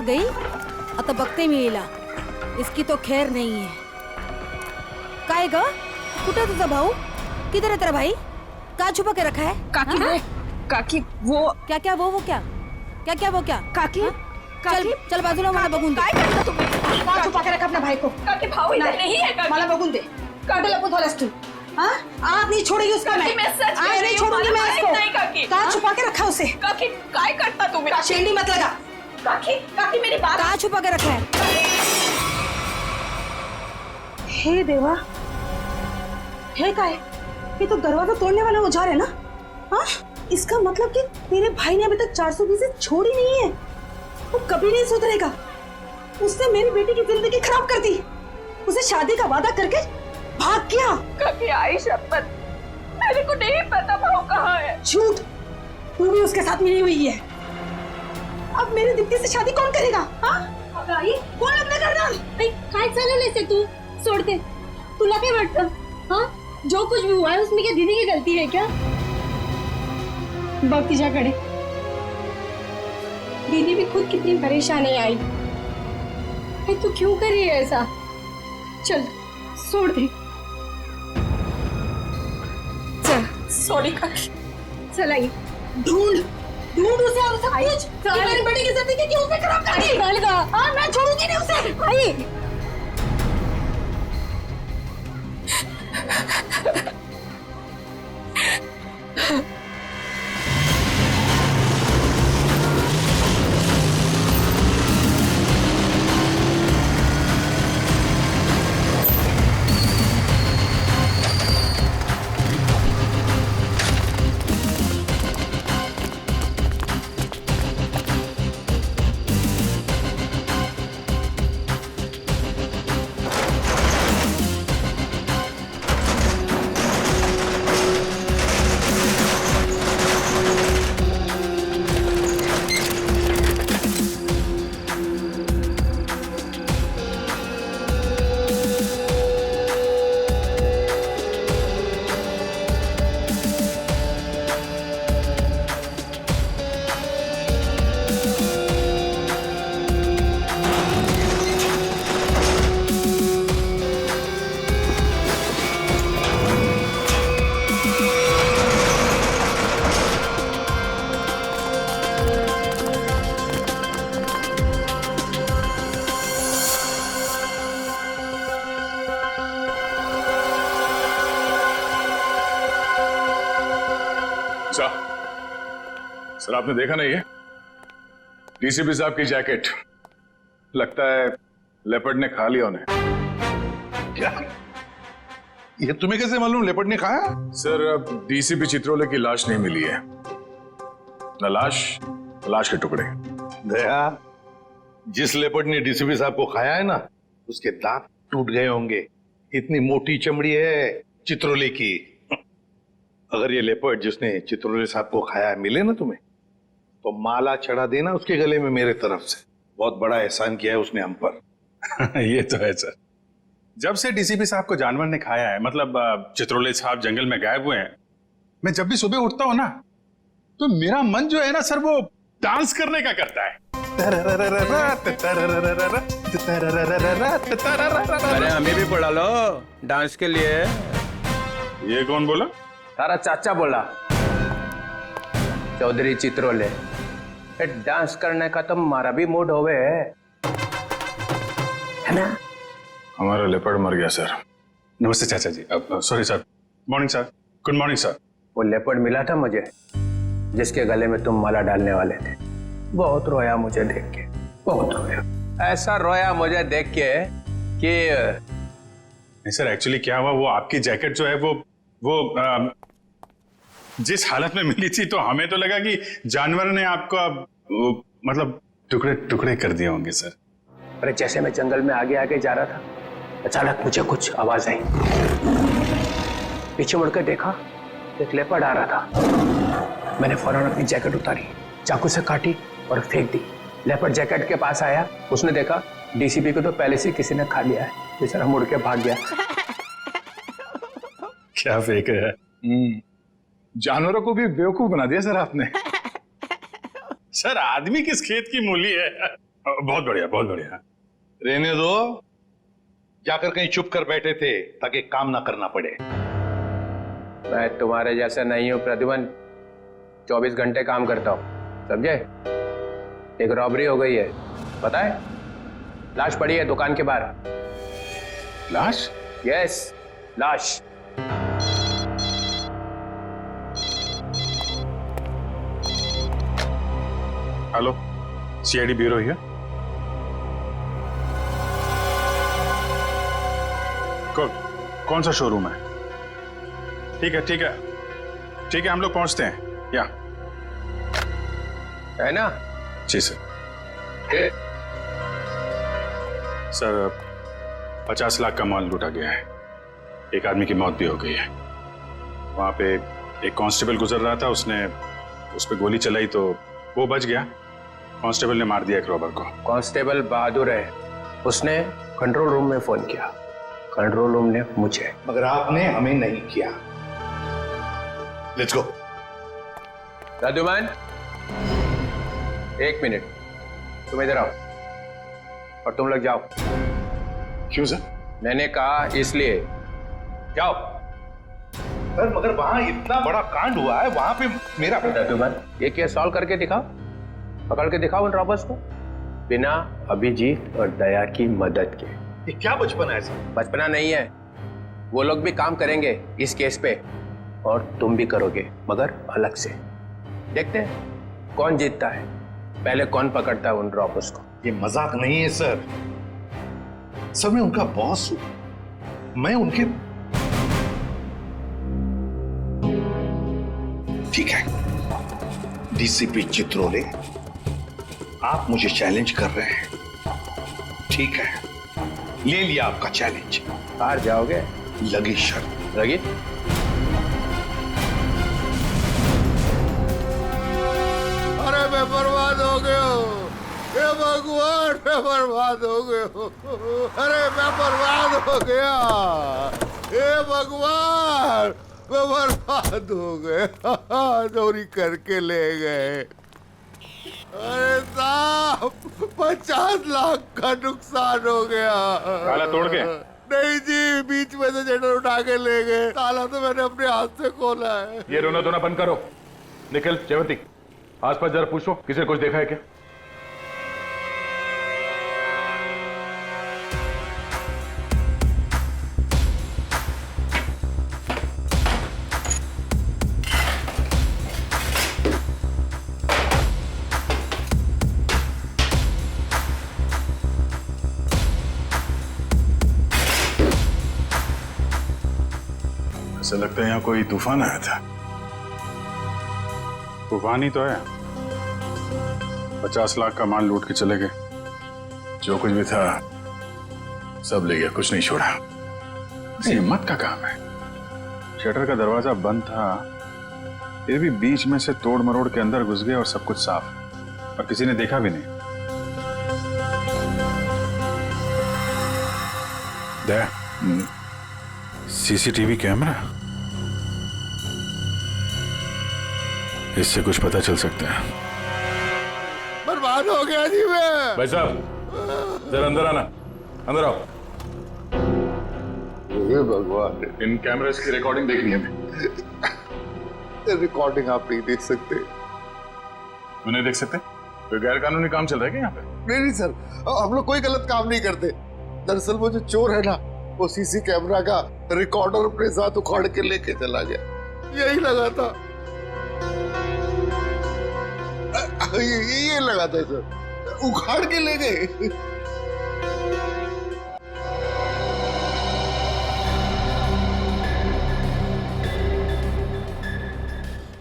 गई आता बघते मी हिला. इसकी तो खैर नहीं है. काय ग, कुठे तुझा भाऊ? किधर है तेरा भाई? कहाँ छुपा के रखा है? काकी वो काकी वो क्या क्या वो क्या क्या क्या वो क्या? काकी चल काकी चल बाजूला, मला बघून दे. काय करता तुम्ही? का छुपा के रखा अपने भाई को? काकी भाऊ इधर नहीं है काकी. मला बघून दे. काकी लपत वालास तू. हाँ? आज नहीं छोड़ेगी उसका मैं. आज नहीं छोड़ूंगी मैं इसको. नहीं काकी. कहाँ छुपा के रखा उसे? काकी काय करता तुम्ही? शेंडी मत लगा. काकी काकी मेरी बात. कहाँ छुपा के रखा है? हे देवा, हे काय? ये तो दरवाजा तोड़ने वाला औजार है ना? हाँ? इसका मतलब कि तेरे भाई ने अभी तक 420 से छोड़ी नहीं है. वो कभी नहीं सुधरेगा. उसने मेरी बेटी की जिंदगी खराब कर दी. उसे शादी का वादा करके भाग गया. कभी आई शपथ, मेरे को नहीं पता भाव कहाँ है. झूठ. तू भी उसके साथ मिली हुई है. अब मेरी दीप्ति से शादी कौन करेगा? हाँ? आई कौन लग्न करणार? काय चालवलंयस ते तू? सोड दे. तुला काय वाटतं? हाँ, जो कुछ भी हुआ है उसमें क्या दीदी की गलती है क्या? बघ तिच्याकडे. दीदी भी खुद कितनी परेशान है आई. तू क्यों कर रही है ऐसा? चल छोड़ दे. चल सॉरी काकी. चल आई. ढूंढ ढूंढ उसे और सब कुछ. मेरी बेटी की जिंदगी क्यों उसने खराब कर दी? चल गा. हाँ, मैं छोड़ूंगी नहीं उसे. आई. सर आपने देखा नहीं है? डीसीपी साहब की जैकेट. लगता है लेपर्ड ने खा लिया उन्हें. क्या? ये तुम्हें कैसे मालूम लेपर्ड ने खाया? सर अब डीसीपी चित्रोले की लाश नहीं मिली है. न लाश के टुकड़े. दया, जिस लेपर्ड ने डीसीपी साहब को खाया है ना, उसके दांत टूट गए होंगे. इतनी मोटी चमड़ी है चित्रोले की. अगर ये लेपर्ड जिसने चित्रोले साहब को खाया है मिले ना तुम्हें, तो माला चढ़ा देना उसके गले में मेरे तरफ से. बहुत बड़ा एहसान किया है उसने हम पर. ये तो है सर. जब से डीसीपी साहब को जानवर ने खाया है, मतलब चित्रोले साहब जंगल में गायब हुए हैं, मैं जब भी सुबह उठता हूं ना, तो मेरा मन जो है ना सर, वो डांस करने का करता है. अरे हमें भी बुला लो डांस के लिए. ये कौन बोला? तारा चाचा बोला, चौधरी चित्रोले. डांस करने का तो हमारा भी मूड होवे है ना. हमारा लेपर्ड मर गया सर. नमस्ते चाचा जी. Sorry sir. Morning sir. Good morning sir. वो लेपर्ड मिला था मुझे, जिसके गले में तुम माला डालने वाले थे. बहुत रोया मुझे देख के, बहुत रोया. ऐसा रोया मुझे देख के कि नहीं सर, एक्चुअली क्या हुआ, वो आपकी जैकेट जो है वो जिस हालत में मिली थी, तो हमें तो लगा कि जानवर ने आपको मतलब टुकड़े टुकड़े कर दिए होंगे सर. अरे जैसे मैं जंगल में आगे आगे जा रहा था, अचानक मुझे कुछ आवाज आई. पीछे मुड़कर देखा, एक लेपर्ड आ रहा था. मैंने फौरन अपनी जैकेट उतारी, चाकू से काटी और फेंक दी. लेपर्ड जैकेट के पास आया, उसने देखा डीसीपी को तो पहले से किसी ने खा लिया है. बेचारा मुड़ के भाग गया. क्या फेंक है. जानवरों को भी बेवकूफ बना दिया सर आपने. सर आदमी किस खेत की मूली है. बहुत बढ़िया, बहुत बढ़िया। रहने दो, जाकर कहीं चुप कर बैठे थे ताकि काम ना करना पड़े। मैं तुम्हारे जैसा नहीं हूँ प्रद्युमन, 24 घंटे काम करता हूँ, समझे? एक रॉबरी हो गई है, पता है? लाश पड़ी है दुकान के बाहर। लाश? यस, लाश। Hello, CID bureau here. कौन सा शोरूम है? ठीक है ठीक है ठीक है, हम लोग पहुंचते हैं। या है ना? जी सर। सर 50 लाख का माल लूटा गया है, एक आदमी की मौत भी हो गई है। वहां पे एक कांस्टेबल गुजर रहा था, उसने उस पर गोली चलाई तो वो बच गया। कांस्टेबल ने मार दिया एक रॉबर को। कांस्टेबल बहादुर है, उसने कंट्रोल रूम में फोन किया, कंट्रोल रूम ने मुझे। मगर आपने हमें नहीं किया। Let's go. प्रद्युमन, 1 मिनट, तुम इधर आओ और तुम लोग जाओ। क्यों सर? मैंने कहा इसलिए, जाओ। सर मगर वहां इतना बड़ा कांड हुआ है, वहां पे मेरा प्रद्युमन, ये केस सॉल्व करके दिखाओ, पकड़ के दिखाओ उन रॉबर्स को, बिना अभिजीत और दया की मदद के। ये क्या बचपन है सर? बचपना नहीं है, वो लोग भी काम करेंगे इस केस पे और तुम भी करोगे, मगर अलग से। देखते हैं कौन जीतता है, पहले कौन पकड़ता है उन रॉबर्स को। ये मजाक नहीं है सर। सर मैं उनका बॉस हूं, मैं उनके। ठीक है डीसीपी चित्रोले, आप मुझे चैलेंज कर रहे हैं, ठीक है, ले लिया आपका चैलेंज। हार जाओगे? लगी शर्त। लगी? अरे मैं बर्बाद हो गया हूँ, हे भगवान मैं बर्बाद हो गया हूँ। अरे मैं बर्बाद हो गया, हे भगवान मैं बर्बाद हो गया। चोरी करके ले गए। अरे साहब 50 लाख का नुकसान हो गया। ताला तोड़ के? नहीं जी, बीच में से शटर उठा के ले गए। ताला तो मैंने अपने हाथ से खोला है। ये रोना धोना बंद करो। निखिल, जयवंती, आसपास जरा पूछो किसी ने कुछ देखा है क्या? ऐसा लगता है यहाँ कोई तूफान आया था। तूफान ही तो है। 50 लाख का माल लूट के चले गए, जो कुछ भी था सब ले गया, कुछ नहीं छोड़ा। हिम्मत का काम है। शटर का दरवाजा बंद था, फिर भी बीच में से तोड़ मरोड़ के अंदर घुस गए और सब कुछ साफ, और किसी ने देखा भी नहीं। सीसीटीवी कैमरा, इससे कुछ पता चल सकता है। बर्बाद हो गया जी मैं। भाई साहब जरा अंदर आना, अंदर आओ। हे भगवान, इन कैमरास की रिकॉर्डिंग देखनी है हमें। रिकॉर्डिंग आप नहीं देख सकते। क्यों नहीं देख सकते? कोई गैर कानूनी काम चल रहा है क्या यहाँ पे? नहीं सर, हम लोग कोई गलत काम नहीं करते। दरअसल वो जो चोर है ना, वो सीसी कैमरा का रिकॉर्डर अपने साथ उखाड़ के लेके चला गया। यही लगा था, ये लगा था सर, उखाड़ के ले गए।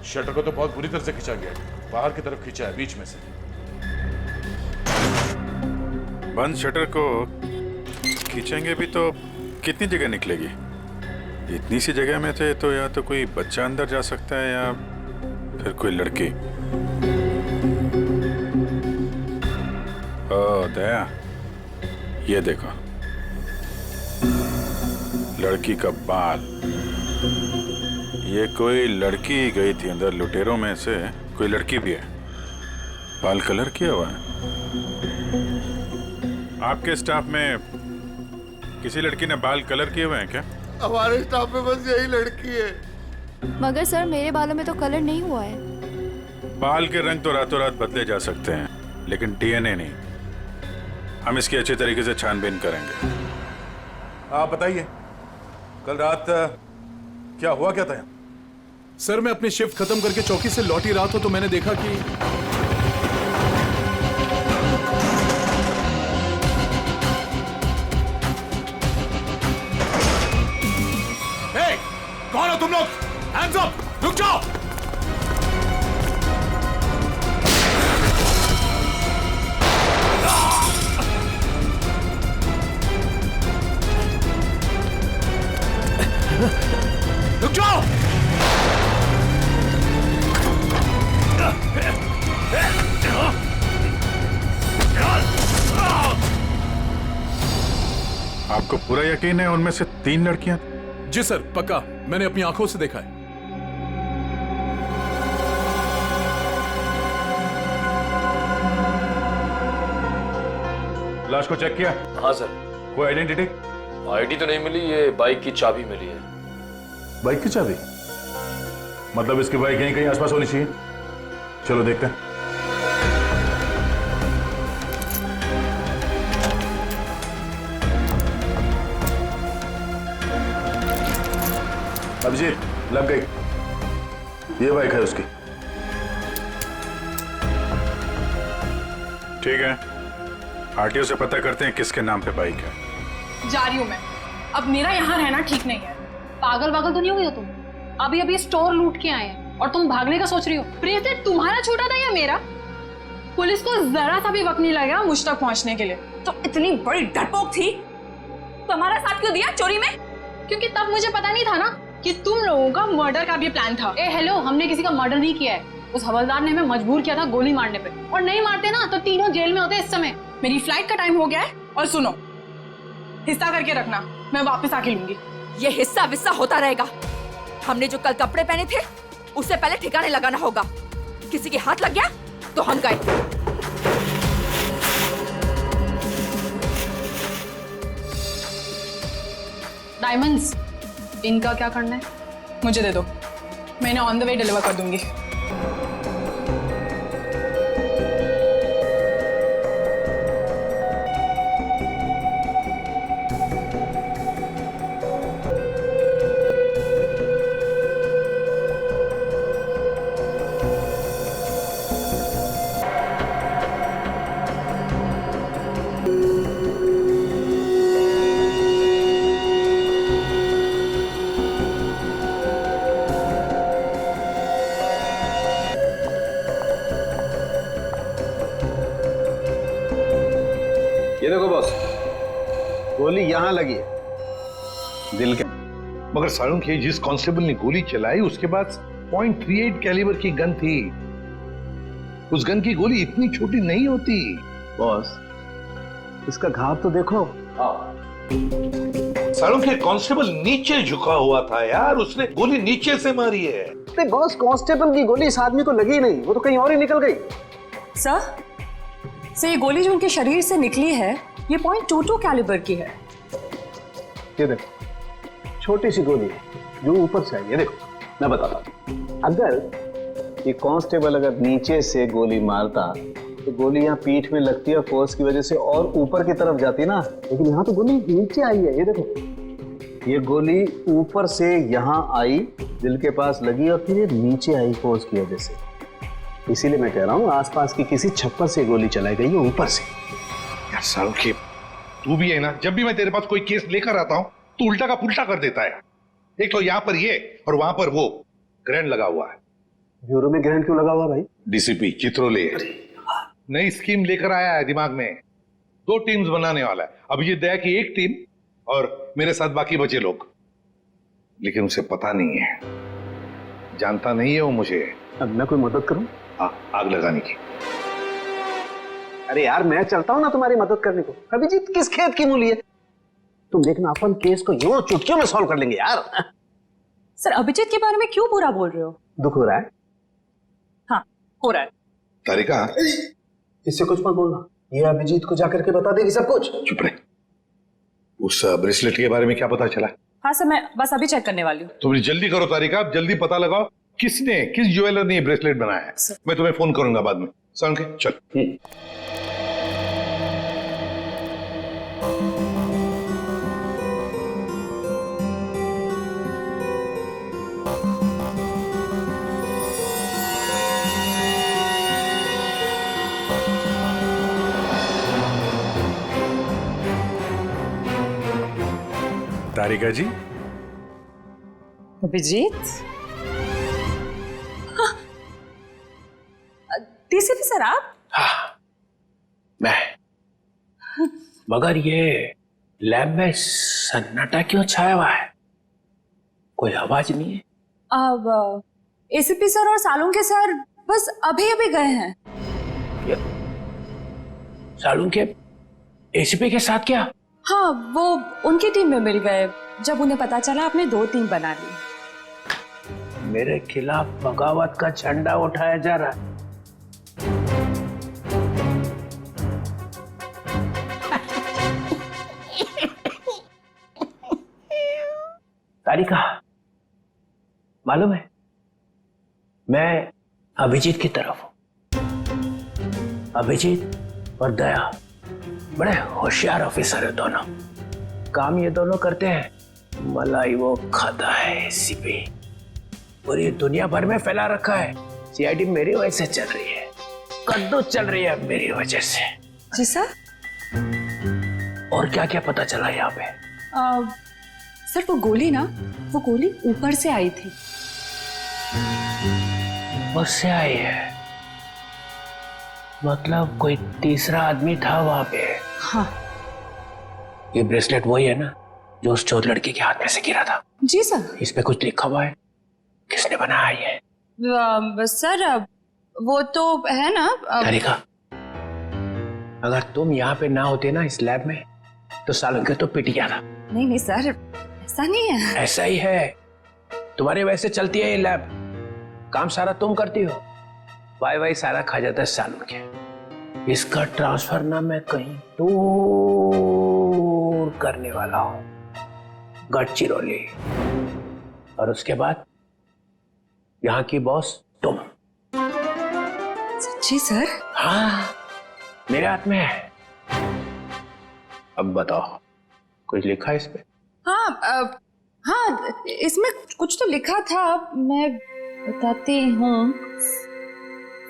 शटर को तो बहुत बुरी तरह से खींचा गया, बाहर की तरफ खींचा है, बीच में से। बंद शटर को खींचेंगे भी तो कितनी जगह निकलेगी? इतनी सी जगह में थे तो या तो कोई बच्चा अंदर जा सकता है या फिर कोई लड़की। ओ दया, ये देखो, लड़की का बाल। ये कोई लड़की गई थी अंदर, लुटेरों में से कोई लड़की भी है। बाल कलर किया हुआ है। आपके स्टाफ में किसी लड़की ने बाल कलर किए हुए हैं क्या? हमारे स्टाफ में बस यही लड़की है। मगर सर मेरे बालों में तो कलर नहीं हुआ है। बाल के रंग तो रातों रात बदले जा सकते हैं, लेकिन डीएनए नहीं। हम इसकी अच्छे तरीके से छानबीन करेंगे। आप बताइए, कल रात क्या हुआ क्या था यहाँ? सर मैं अपनी शिफ्ट खत्म करके चौकी से लौटी रहा था तो मैंने देखा कि कौन हो तुम लोग? Hands up! रुक जाओ! रुक जाओ! आपको पूरा यकीन है उनमें से 3 लड़कियां? जी सर, पक्का, मैंने अपनी आंखों से देखा है। लाश को चेक किया? हाँ सर। कोई आइडेंटिटी? आईडी तो नहीं मिली, ये बाइक की चाबी मिली है। बाइक की चाबी? मतलब इसकी बाइक यहीं कहीं आसपास होनी चाहिए। चलो देखते हैं। अभिजीत, लग गई। ये बाइक है उसकी। ठीक है, आरटीओ से पता करते हैं किसके नाम पे बाइक है। जा रही हूँ मैं। अब मेरा यहाँ रहना ठीक नहीं है। पागल पागल तो नहीं हो गई हो तुम? अभी अभी स्टोर लूट के आए हैं और तुम भागने का सोच रही हो। प्रीति, तुम्हारा छोटा था या मेरा? पुलिस को जरा सा भी वक्त नहीं लगा मुझ तक पहुंचने के लिए। तो इतनी बड़ी डरपोक थी तो हमारा साथ क्यों दिया चोरी में? क्योंकि तब मुझे पता नहीं था ना कि तुम लोगों का मर्डर का भी प्लान था। ए हेलो, हमने किसी का मर्डर नहीं किया है। उस हवलदार ने हमें मजबूर किया था गोली मारने पे, और नहीं मारते ना तो तीनों जेल में होते इस समय। मेरी फ्लाइट का टाइम हो गया है और सुनो, हिस्सा करके रखना, मैं वापस आके लूंगी। ये हिस्सा विस्सा होता रहेगा। हमने जो कल कपड़े पहने थे उससे पहले ठिकाने लगाना होगा। किसी के हाथ लग गया तो हम गए। डायमंड्स, इनका क्या करना है? मुझे दे दो, मैंने ऑन द वे डिलीवर कर दूंगी। ये देखो बॉस, गोली यहां लगी है, दिल के। मगर सारुण ये जिस कांस्टेबल ने गोली चलाई उसके पास .38 कैलिबर की गन थी। उस गन की गोली इतनी छोटी नहीं होती। बॉस, इसका घाव तो देखो। सारुण के कांस्टेबल नीचे झुका हुआ था यार, उसने गोली नीचे से मारी है। अरे बॉस, कांस्टेबल की गोली इस आदमी को लगी नहीं, वो तो कहीं और ही निकल गई। सर, ये गोली जो उनके शरीर से निकली है ये .22 कैलिबर की है। ये देखो, छोटी सी गोली जो ऊपर से आई है। देखो, मैं बताता हूँ, अगर ये कांस्टेबल अगर नीचे से गोली मारता तो गोली यहाँ पीठ में लगती है, फोर्स की वजह से और ऊपर की तरफ जाती ना, लेकिन यहाँ तो गोली नीचे आई है। ये देखो, ये गोली ऊपर से यहाँ आई, दिल के पास लगी और फिर ये नीचे आई फोर्स की वजह से। इसीलिए मैं कह रहा हूँ आसपास की किसी छप्पर से गोली चलाई गई है, ऊपर से। यार सारुण के, तू भी है ना, जब भी मैं तेरे पास कोई केस लेकर आता हूँ तू उल्टा का पुल्टा कर देता है। एक तो यहाँ पर ये और वहां पर वो ग्रैंड लगा हुआ है। ब्यूरो में ग्रैंड क्यों लगा हुआ भाई? डीसीपी चित्रोले नई स्कीम लेकर आया है दिमाग में। 2 टीम्स बनाने वाला है। अब ये दया की एक टीम और मेरे साथ बाकी बचे लोग, लेकिन उसे पता नहीं है, जानता नहीं है वो मुझे। अब मैं कोई मदद करूं? आग लगाने की। अरे यार, मैं चलता हूं ना तुम्हारी मदद करने को। अभिजीत किस खेत की मूली है? तुम देखना, अपन केस को यूं चुटकियों में सॉल्व कर लेंगे यार। सर, अभिजीत के बारे में क्यों बुरा बोल रहे हो? दुख हो रहा है? हाँ, हो रहा है। तारिका, इससे कुछ मत बोलना। ये अभिजीत को जाकर के बता देगी सब कुछ। चुप रहे। उस ब्रेसलेट के बारे में क्या पता चला? हाँ सर, मैं बस अभी चेक करने वाली हूँ। तुम जल्दी करो तारिका, जल्दी पता लगाओ किस ज्वेलर ने ये ब्रेसलेट बनाया है। मैं तुम्हें फोन करूंगा बाद में। समझ गए? चल। तारिका जी। अभिजीत, डीसीपी सर आप? हाँ, मैं। मगर ये लैब में सन्नाटा क्यों छाया हुआ है? कोई आवाज नहीं है। अब एसीपी सर और सालुंग के सर बस अभी अभी गए हैं। सालुंग के एसीपी के साथ क्या? हाँ, वो उनकी टीम में मिल गए जब उन्हें पता चला आपने 2 टीम बना ली। मेरे खिलाफ बगावत का झंडा उठाया जा रहा है। तारिका, मालूम है मैं अभिजीत की तरफ हूं। अभिजीत और दया बड़े होशियार ऑफिसर है दोनों। काम ये दोनों करते हैं, मलाई वो खाता है एसीपी। पूरी दुनिया भर में फैला रखा है। सीआईडी मेरी वजह से चल रही है, कद्दू चल रही है मेरी वजह से। जी सर। और क्या क्या पता चला यहाँ पे? सर वो गोली ऊपर से आई थी। ऊपर से आई है? मतलब कोई तीसरा आदमी था वहां पे? हाँ। ये ब्रेसलेट वही है ना जो उस चोर लड़की के हाथ में से गिरा था? जी सर। इस पे कुछ लिखा हुआ है? किसने बनाया ये? सर वो तो है ना। तारिका, अगर तुम यहाँ पे ना होते ना इस लैब में तो सालुंग के तो पिट गया था। नहीं सर, ऐसा नहीं है। ऐसा ही है। तुम्हारे वैसे चलती है ये लैब, काम सारा तुम करती हो, वाई सारा खा जाता है सालुंग के। इसका ट्रांसफर ना मैं कहीं दूर करने वाला हूं, गढ़चिरौली। और उसके बाद यहाँ की बॉस तुम। सच्ची सर? हाँ, मेरे हाथ में है। अब बताओ, कुछ लिखा है इस पे? हाँ, इसमें कुछ तो लिखा था, मैं बताती हूँ।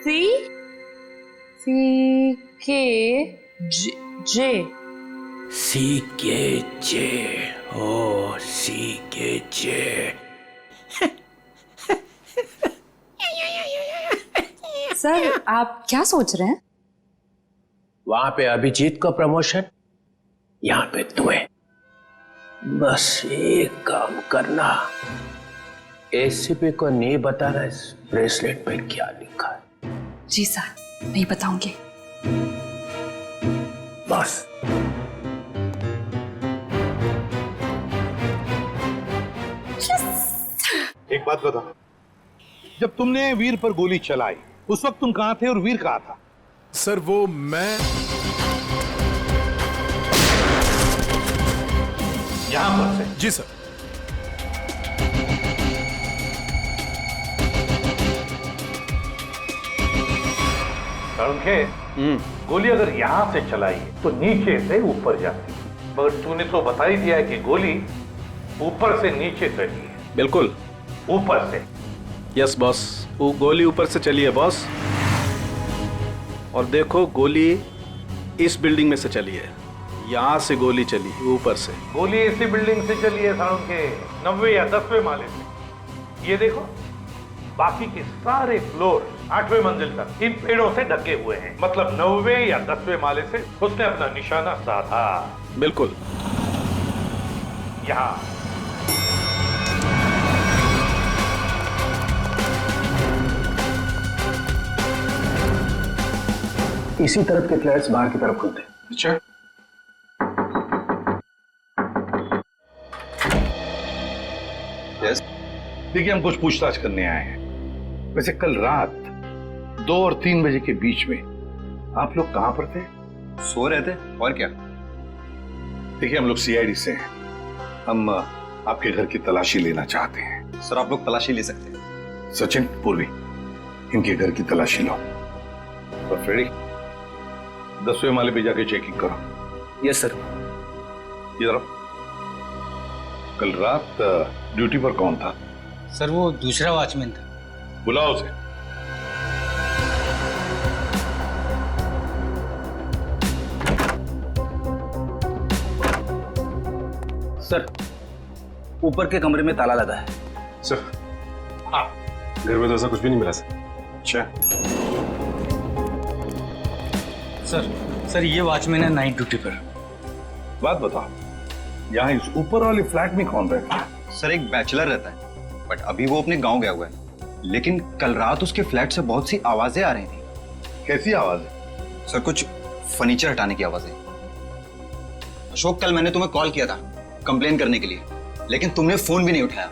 सी के जे। सी के जे। ओ सी के जे। सर आप क्या सोच रहे हैं? वहां पे अभिजीत को प्रमोशन, यहाँ पे तुम्हें। बस एक काम करना, एसीपी को नहीं बताना इस ब्रेसलेट पे क्या लिखा है। जी सर, नहीं बताऊंगी। बस। एक बात बता, जब तुमने वीर पर गोली चलाई उस वक्त तुम कहां थे और वीर कहां था? सर वो मैं यहां पर से? जी सर। गोली अगर यहां से चलाई तो नीचे से ऊपर जाती, मगर तूने तो बता ही दिया है कि गोली ऊपर से नीचे चली है। बिल्कुल ऊपर से। यस बॉस, वो गोली ऊपर से चली है बॉस। और देखो, गोली इस बिल्डिंग में से चली है, यहाँ से गोली चली ऊपर से। गोली इसी बिल्डिंग से चली है सालों के 90 या 10वें माले से। ये देखो, बाकी के सारे फ्लोर 8वें मंजिल तक इन पेड़ों से ढके हुए हैं। मतलब 9वें या 10वें माले से उसने अपना निशाना साधा। बिल्कुल। यहाँ इसी तरफ के फ्लैट्स बाहर की तरफ खुलते हैं। अच्छा। यस। देखिए, हम कुछ पूछताछ करने आए हैं। वैसे कल रात 2 और 3 बजे के बीच में आप लोग कहां पर थे सो रहे थे और क्या। देखिए हम लोग सीआईडी से हैं, हम आपके घर की तलाशी लेना चाहते हैं। सर आप लोग तलाशी ले सकते हैं। सचिन, पूर्वी, इनके घर की तलाशी लो। और फ्रेडी, 10वें माले पे जाके चेकिंग करो। Yes sir. इधर कल रात ड्यूटी पर कौन था? सर वो दूसरा वॉचमैन था। बुलाओ उसे। सर ऊपर के कमरे में ताला लगा है। सर घर में तो ऐसा कुछ भी नहीं मिला सर। अच्छा सर ये वॉचमैन है नाइट ड्यूटी पर। बात बताओ, यहाँ इस ऊपर वाले फ्लैट में कौन रहता है? सर एक बैचलर रहता है, बट अभी वो अपने गांव गया हुआ है। लेकिन कल रात उसके फ्लैट से बहुत सी आवाजें आ रही थी। कैसी आवाजें? सर कुछ फर्नीचर हटाने की आवाजें। अशोक, कल मैंने तुम्हें कॉल किया था कंप्लेन करने के लिए, लेकिन तुमने फोन भी नहीं उठाया।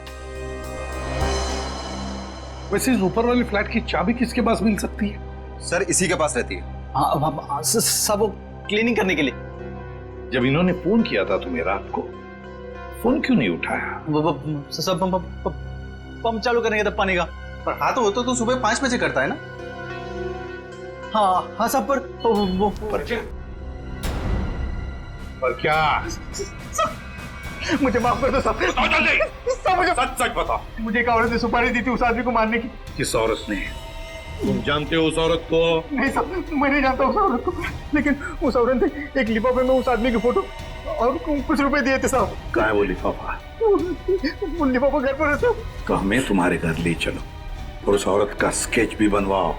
वैसे इस ऊपर वाले फ्लैट की चाबी किसके पास मिल सकती है? सर इसी के पास रहती है। हाँ सब वो क्लीनिंग करने के लिए। जब इन्होंने फोन किया था तुम्हें रात को, फोन क्यों नहीं उठाया? सब पंप चालू करने का पानी का। पर हाँ तो सुबह 5 बजे करता है ना। हाँ सब पर क्या? मुझे माफ कर दो सब मुझे सच बताओ। मुझे एक औरत ने सुपारी दी थी उस आदमी को मारने की। किस औरत ने? तुम जानते हो उस औरत को? नहीं साहब, मैं नहीं जानता उस औरत को, लेकिन उस औरत ने एक लिफाफे में उस आदमी की फोटो और कुछ रुपए दिए थे साहब। कहाँ है वो लिफाफा? वो लिफाफा घर पर है साहब। तो हमें तुम्हारे घर ले चलो और उस औरत का स्केच भी बनवाओ।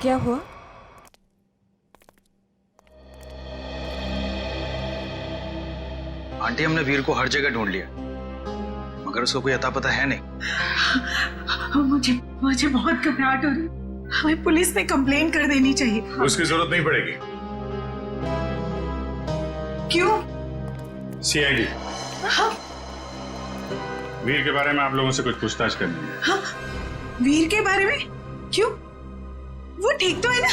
क्या हुआ? आंटी, हमने वीर को हर जगह ढूंढ लिया, मगर उसको कोई अता पता है नहीं। मुझे बहुत घबराहट हो रही है। हमें पुलिस में कंप्लेन कर देनी चाहिए। उसकी जरूरत नहीं पड़ेगी। क्यों? सीआईडी हाँ? वीर के बारे में आप लोगों से कुछ पूछताछ करनी है। हाँ? वीर के बारे में? क्यों? वो ठीक तो है ना?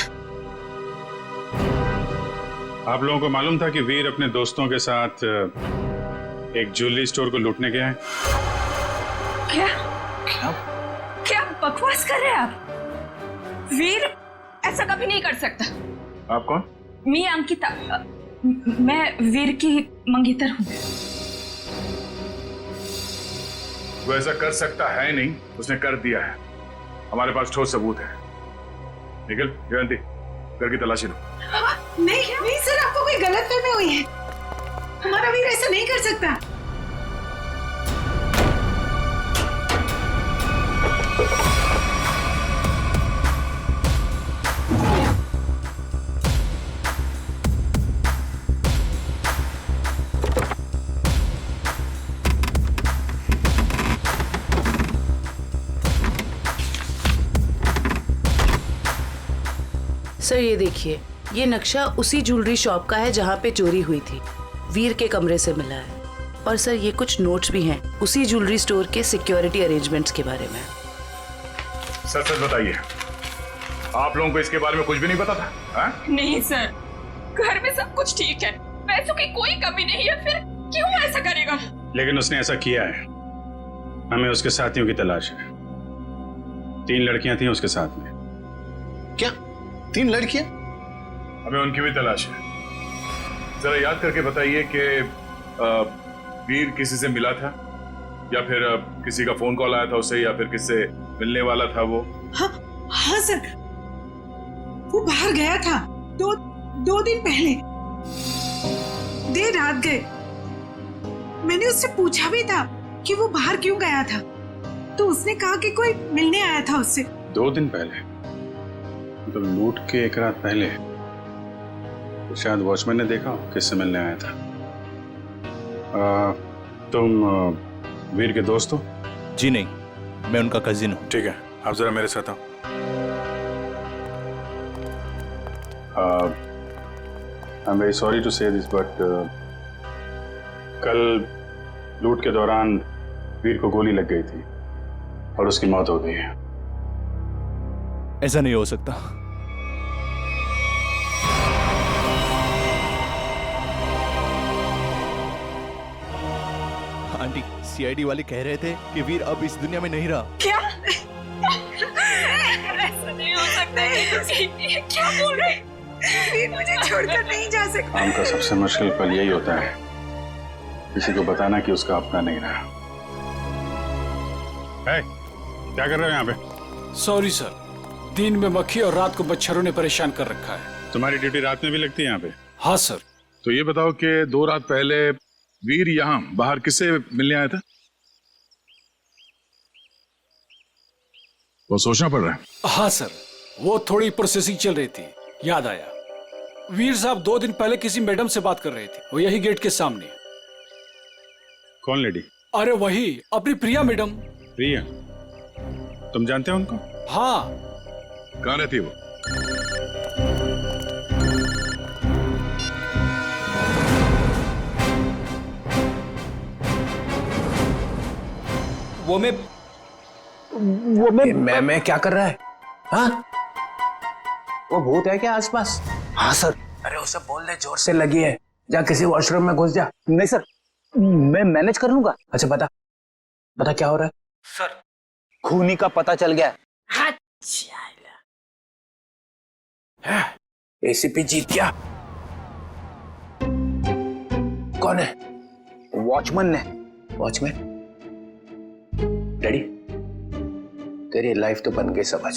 आप लोगों को मालूम था कि वीर अपने दोस्तों के साथ एक ज्वेलरी स्टोर को लूटने गया है? क्या क्या बकवास कर रहे हैं आप? वीर ऐसा कभी नहीं कर सकता। आप कौन? मैं अंकिता, मैं वीर की मंगेतर हूँ। वो ऐसा कर सकता है नहीं, उसने कर दिया है। हमारे पास ठोस सबूत है। निखिल, जयंती, घर की तलाशी लो। नहीं सर, आपको कोई गलतफहमी हुई है। हमारा वीर ऐसा नहीं कर सकता। सर ये देखिए, ये नक्शा उसी ज्वेलरी शॉप का है जहाँ पे चोरी हुई थी। वीर के कमरे से मिला है। और सर ये कुछ नोट्स भी हैं उसी ज्वेलरी स्टोर के सिक्योरिटी अरेंजमेंट्स के बारे में। सच सच बताइए, आप लोगों को इसके बारे में कुछ भी नहीं पता था? हा? नहीं सर, घर में सब कुछ ठीक है, पैसों की कोई कमी नहीं है, फिर क्यों ऐसा करेगा? लेकिन उसने ऐसा किया है। हमें उसके साथियों की तलाश है। 3 लड़कियां थी उसके साथ में। क्या 3 लड़कियां? हमें उनकी भी तलाश है। जरा याद करके बताइए कि वीर किसी से मिला था या फिर किसी का फोन कॉल आया था उसे, या फिर किससे मिलने वाला था वो? हाँ सर, वो बाहर गया था 2 दिन पहले, देर रात गए। मैंने उससे पूछा भी था कि वो बाहर क्यों गया था, तो उसने कहा कि कोई मिलने आया था उससे। 2 दिन पहले? तो लूट के 1 रात पहले तो शायद वॉचमैन ने देखा किससे मिलने आया था। तुम वीर के दोस्त हो? जी नहीं, मैं उनका कजिन हूँ। ठीक है, आप जरा मेरे साथ आओ। I am very sorry to say this, but कल लूट के दौरान वीर को गोली लग गई थी और उसकी मौत हो गई है। ऐसा नहीं हो सकता। आंटी, सीआईडी वाले कह रहे थे कि वीर अब इस दुनिया में नहीं रहा। क्या? ऐसा नहीं हो सकता है। क्या बोल रहे? वीर मुझे छोड़कर नहीं जा सकता। काम का सबसे मुश्किल पल यही होता है, किसी को बताना कि उसका अपना नहीं रहा। क्या कर रहे हो यहाँ पे? सॉरी सर, दिन में मक्खी और रात को मच्छरों ने परेशान कर रखा है। तुम्हारी ड्यूटी रात में भी लगती है यहाँ पे? हाँ सर। तो ये बताओ कि 2 रात पहले वीर यहाँ बाहर किससे मिलने आया था? वो सोचना पड़ रहा है। हाँ सर, वो थोड़ी प्रोसेसिंग चल रही थी, याद आया। वीर साहब 2 दिन पहले किसी मैडम से बात कर रहे थे, वो यही गेट के सामने। कौन लेडी? अरे वही, अपनी प्रिया मैडम। प्रिया? तुम जानते हो उनको? हाँ। कहाँ रहती है वो? मैं क्या कर रहा है? हाँ? वो भूत है क्या आसपास? हाँ सर। अरे उसे बोल दे जोर से लगी है, जा किसी वॉशरूम में घुस जा। नहीं सर, मैं मैनेज कर लूंगा। अच्छा बता क्या हो रहा है? सर, खूनी का पता चल गया। एसीपी जीत गया। कौन है? वॉचमैन ने। वॉचमैन? डैडी, तेरी लाइफ तो बन गई समझ।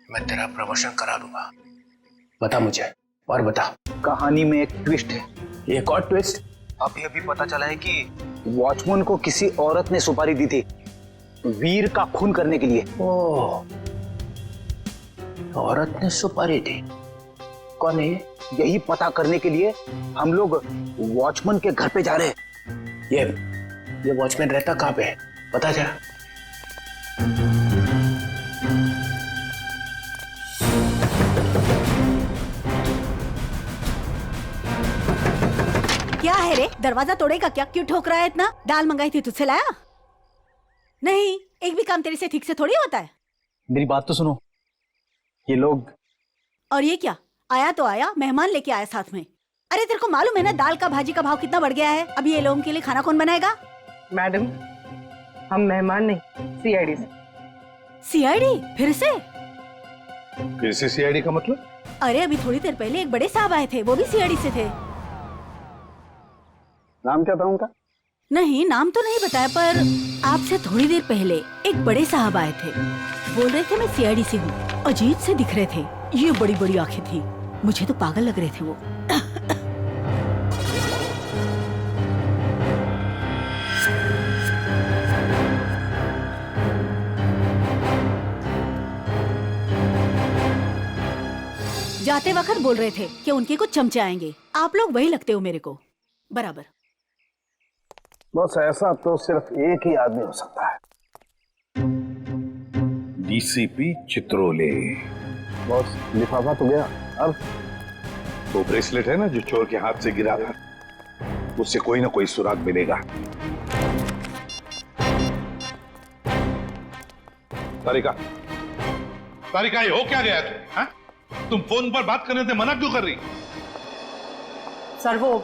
मैं तेरा प्रमोशन करा दूंगा। बता मुझे, और बता। कहानी में एक ट्विस्ट है। एक और ट्विस्ट? अभी अभी पता चला है कि वॉचमैन को किसी औरत ने सुपारी दी थी वीर का खून करने के लिए। ओह, औरत ने सुपारी दी। कौन है? यही पता करने के लिए हम लोग वॉचमैन के घर पे जा रहे हैं। ये वॉचमैन रहता कहाँ पे है, पता जरा। क्या है रे, दरवाजा तोड़ेगा क्या? क्यों ठोक रहा है इतना? दाल मंगाई थी, तुझसे लाया नहीं? एक भी काम तेरे से ठीक से थोड़ी होता है। मेरी बात तो सुनो, ये लोग। और ये क्या? आया तो आया, मेहमान लेके आया साथ में। अरे तेरे को मालूम है ना दाल का भाजी का भाव कितना बढ़ गया है? अभी ये लोगों के लिए खाना कौन बनाएगा? मैडम, हम मेहमान नहीं, सीआईडी से। सीआईडी? फिर से सीआईडी का मतलब? अरे अभी थोड़ी देर पहले एक बड़े साहब आए थे, वो भी सीआईडी से थे। नाम क्या था उनका? नहीं, नाम तो नहीं बताया, पर आपसे थोड़ी देर पहले एक बड़े साहब आए थे, बोल रहे थे मैं सीआईडी से हूँ। अजीब से दिख रहे थे, ये बड़ी बड़ी आंखें थी, मुझे तो पागल लग रहे थे वो। जाते वक्त बोल रहे थे कि उनके कुछ चमचे आएंगे। आप लोग वही लगते हो मेरे को बराबर। बस ऐसा तो सिर्फ एक ही आदमी हो सकता है। डीसीपी चित्रोले। बॉस, लिफाफा तो गया, अब वो ब्रेसलेट है ना जो चोर के हाथ से गिरा था, उससे कोई ना कोई सुराग मिलेगा। तारिका, तारिका, ये हो क्या गया तुम? तुम फोन पर बात करने से मना क्यों कर रही? सर वो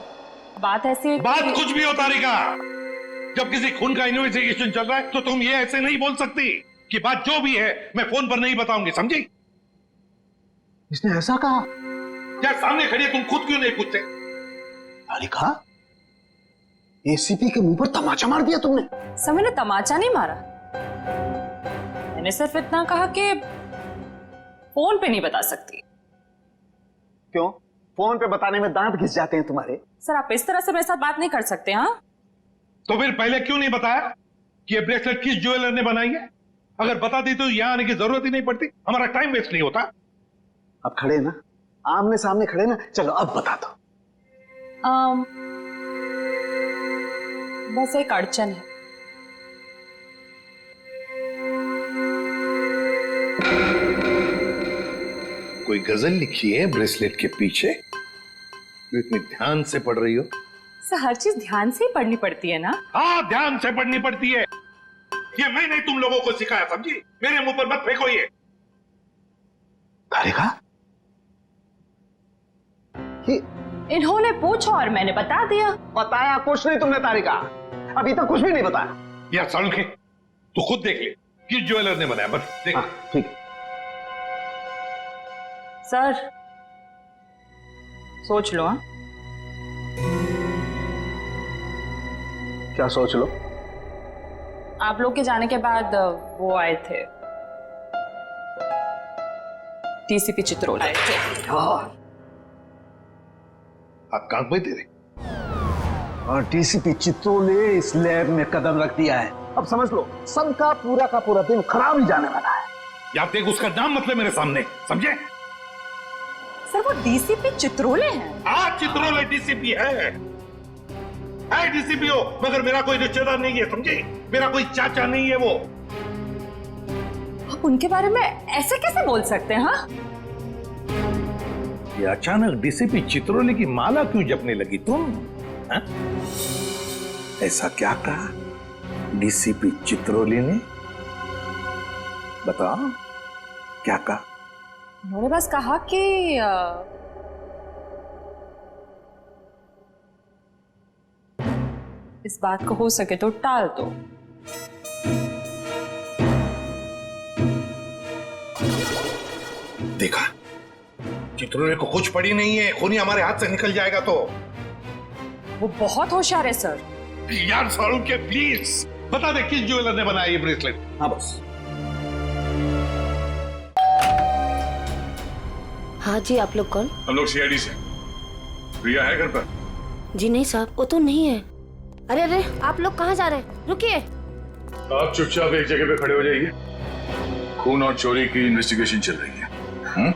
बात ऐसी, बात कुछ भी हो तारिका, जब किसी खून का इन्वेस्टिगेशन चल रहा है तो तुम ये ऐसे नहीं बोल सकती कि बात जो भी है मैं फोन पर नहीं बताऊंगी, समझी? इसने ऐसा कहा? क्या सामने खड़ी है, तुम खुद क्यों नहीं पूछते? तारिका, एसीपी के मुंह पर तमाचा मार दिया तुमने। सर मैंने तमाचा नहीं मारा, मैंने सिर्फ इतना कहा कि फोन पे नहीं बता सकती। क्यों? फोन पे बताने में दांत घिस जाते हैं तुम्हारे। सर आप इस तरह से मेरे साथ बात नहीं कर सकते। हाँ तो फिर पहले क्यों नहीं बताया कि ये ब्रेसलेट किस ज्वेलर ने बनाई है? अगर बता दी तो यहां आने की जरूरत ही नहीं पड़ती, हमारा टाइम वेस्ट नहीं होता। अब खड़े ना, आमने सामने खड़े ना, चलो अब बता दो। बस एक अड़चन है। कोई गजल लिखी है ब्रेसलेट के पीछे? इतनी ध्यान से पढ़ रही हो? सर हर चीज ध्यान से ही पढ़नी पड़ती है ना? हाँ, ध्यान से पढ़नी पड़ती है। ये मैंने तुम लोगों को सिखाया, समझी? मेरे मुंह पर मत फेंको ये। तारिका? इन्होंने पूछा और मैंने बता दिया। बताया कुछ नहीं तुमने तारिका, अभी तक कुछ भी नहीं बताया। यार सालू के तू खुद देख ले किस ज्वेलर ने बनाया, बस देख। ठीक है सर, सोच लो। हाँ, क्या सोच लो? आप लोग के जाने के बाद वो आए थे, डीसीपी चित्रोल आए थे। आप कांक में तेरे और डीसीपी चित्रोल ने इस लैब में कदम रख दिया है। अब समझ लो सबका पूरा का पूरा दिन खराब ही जाने वाला है। यार देख उसका नाम मतलब मेरे सामने, समझे? सर वो डीसीपी चित्रोले हैं। हाँ चित्रोले डीसीपी है डीसीपी हो, मगर मेरा कोई रिश्तेदार नहीं है, समझे? मेरा कोई चाचा नहीं है वो। आप उनके बारे में ऐसे कैसे बोल सकते हैं? हाँ, ये अचानक डीसीपी चित्रोले की माला क्यों जपने लगी तुम? हा? ऐसा क्या कहा डीसीपी चित्रोले ने? बताओ क्या कहा? उन्होंने बस कहा कि इस बात को हो सके तो टाल दो। देखा, चित्रोले को कुछ पड़ी नहीं है, खूनी हमारे हाथ से निकल जाएगा तो। वो बहुत होशियार है सर। यार सारू के प्लीज बता दे किस ज्वेलर ने बनाया ये ब्रेसलेट? हाँ बस। हाँ जी, आप लोग कौन? हम लोग सीआईडी से। प्रिया है घर पर? जी नहीं साहब, वो तो नहीं है। अरे अरे, आप लोग कहाँ जा रहे हैं? रुकिए। आप चुपचाप एक जगह पे खड़े हो जाइए। खून और चोरी की इन्वेस्टिगेशन चल रही है। हाँ?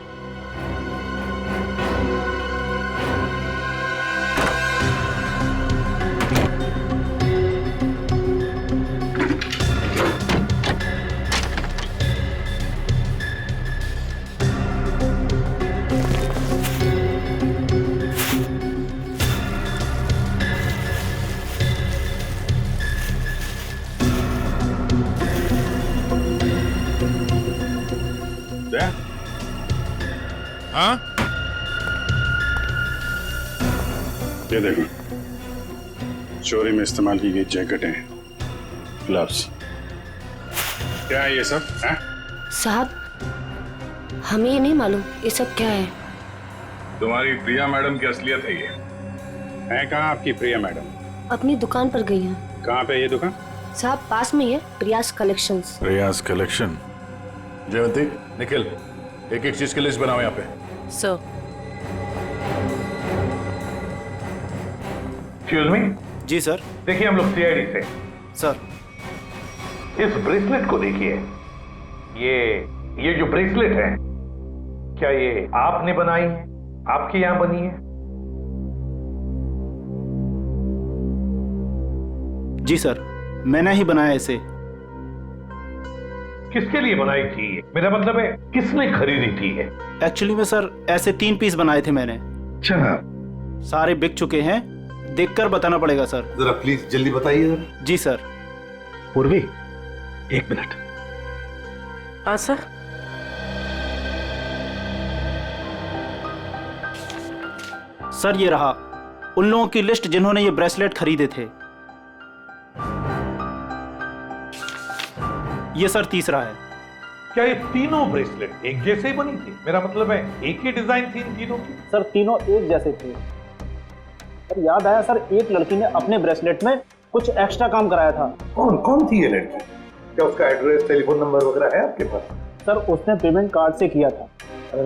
ये देखो, चोरी में इस्तेमाल की गई जैकेटें, ग्लव्स। क्या है ये सब? है? साहब, हमें ये नहीं मालूम ये सब क्या है। तुम्हारी प्रिया मैडम की असलियत है ये। है कहाँ आपकी प्रिया मैडम? अपनी दुकान पर गई हैं। कहाँ पे ये दुकान? साहब पास में ही है, प्रियास कलेक्शंस। प्रयास कलेक्शन। जयवंती, निखिल, एक एक चीज की लिस्ट बनाओ यहाँ पे। सर। Excuse me. जी सर। देखिए हम लोग सीआईडी से। सर, इस ब्रेसलेट को देखिए। ये जो ब्रेसलेट है, क्या ये आपने बनाई है? आपके यहां बनी है? जी सर, मैंने ही बनाया इसे। किसके लिए बनाई थी? मेरा मतलब है किसने खरीदी थी? एक्चुअली में सर ऐसे 3 पीस बनाए थे मैंने। अच्छा। सारे बिक चुके हैं, देखकर बताना पड़ेगा सर। जरा प्लीज जल्दी बताइए जरा। जी सर। पूर्वी, 1 मिनट। हाँ सर। सर ये रहा उन लोगों की लिस्ट जिन्होंने ये ब्रेसलेट खरीदे थे। ये सर तीसरा है। क्या ये तीनों ब्रेसलेट एक जैसे ही बनी थी? मेरा मतलब है एक ही डिजाइन थी इन तीनों की? सर तीनों एक जैसे थे। सर याद आया सर, एक लड़की ने अपने ब्रेसलेट में कुछ एक्स्ट्रा काम कराया था। कौन थी ये लड़की? क्या उसका एड्रेस, टेलीफोन नंबर वगैरह है आपके पास? सर उसने पेमेंट कार्ड से किया था।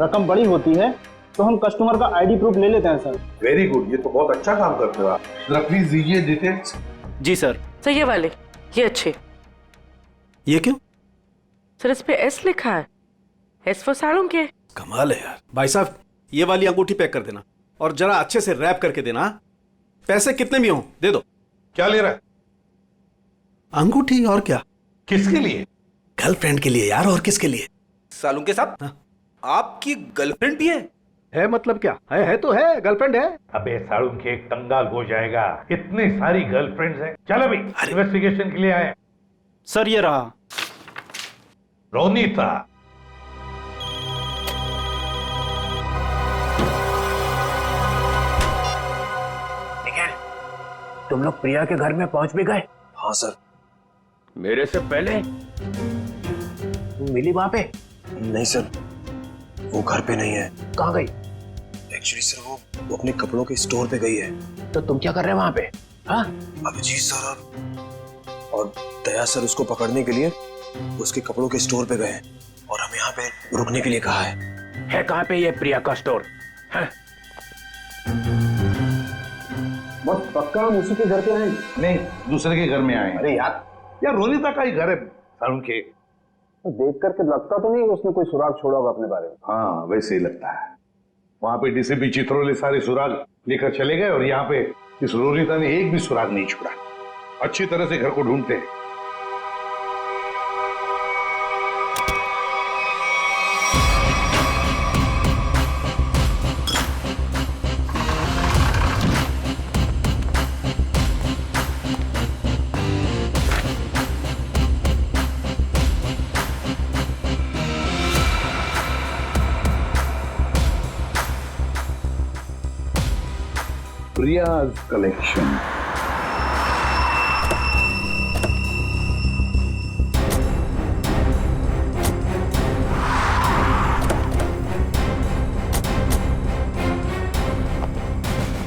रकम बड़ी होती है तो हम कस्टमर का आईडी प्रूफ ले लेते हैं सर। वेरी गुड, ये तो बहुत अच्छा काम करते हो आप। जरा प्लीज दीजिए डिटेल्स। जी सर। सर ये वाले, ये अच्छे। ये क्यों? सर इस पे एस लिखा है, एस फॉर साड़ू के। कमाल है यार। भाई साहब ये वाली अंगूठी पैक कर देना और जरा अच्छे से रैप करके देना। पैसे कितने भी हों दे दो। क्या ले रहा है? अंगूठी। और क्या? किसके लिए? गर्लफ्रेंड के लिए यार, और किसके लिए? सालू के साथ आपकी गर्लफ्रेंड भी है मतलब क्या है तो है, गर्लफ्रेंड है। अबे साड़ू के एक कंगाल हो जाएगा, इतनी सारी गर्लफ्रेंड्स हैं। चल अभी इन्वेस्टिगेशन के लिए आए। सर ये रहा रोनीता। तुम लोग प्रिया के घर में पहुंच भी गए? हाँ सर। मेरे से पहले? तुम मिली वहां पे? नहीं सर, वो घर पे नहीं है। कहाँ गई? एक्चुअली सर वो अपने कपड़ों के स्टोर पे गई है। तो तुम क्या कर रहे हो वहां पे? हाँ? अभिजीत सर और दया सर उसको पकड़ने के लिए उसके कपड़ों के स्टोर पे गए हैं और हमें यहाँ पे रुकने के लिए कहा है। कहाँ पे ये प्रिया का स्टोर? हाँ? बस पक्का हम उसी के घर पे आए? नहीं, दूसरे के घर में आए। अरे यार रोनिता का ही घर है सारुण के। तो देख करके लगता तो नहीं है उसने कोई सुराग छोड़ा होगा अपने बारे में। हाँ वैसे ही लगता है। वहां पे डीसीपी चित्रोले सारे सुराग लेकर चले गए और यहाँ पे इस रोनिता ने एक भी सुराग नहीं छोड़ा। अच्छी तरह से घर को ढूंढते हैं। प्रियाज कलेक्शन।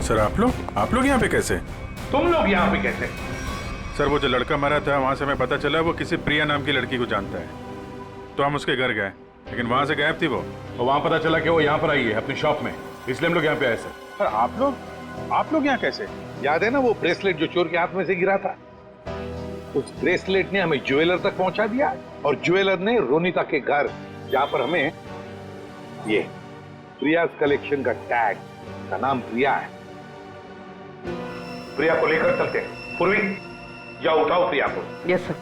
सर आप लोग यहाँ पे कैसे? तुम लोग यहाँ पे कैसे? सर वो जो लड़का मरा था वहां से हमें पता चला वो किसी प्रिया नाम की लड़की को जानता है, तो हम उसके घर गए, लेकिन वहां से गायब थी वो। तो वहां पता चला कि वो यहाँ पर आई है अपनी शॉप में, इसलिए हम लोग यहाँ पे आए सर। पर आप लोग यहाँ कैसे? याद है ना वो ब्रेसलेट जो चोर के हाथ में से गिरा था? उस ब्रेसलेट ने हमें ज्वेलर तक पहुंचा दिया और ज्वेलर ने रोनिता के घर, जहां पर हमें ये प्रियाज कलेक्शन का टैग, का नाम प्रिया है। प्रिया को लेकर चलते हैं। पूर्वी जाओ, उठाओ प्रिया को। Yes sir.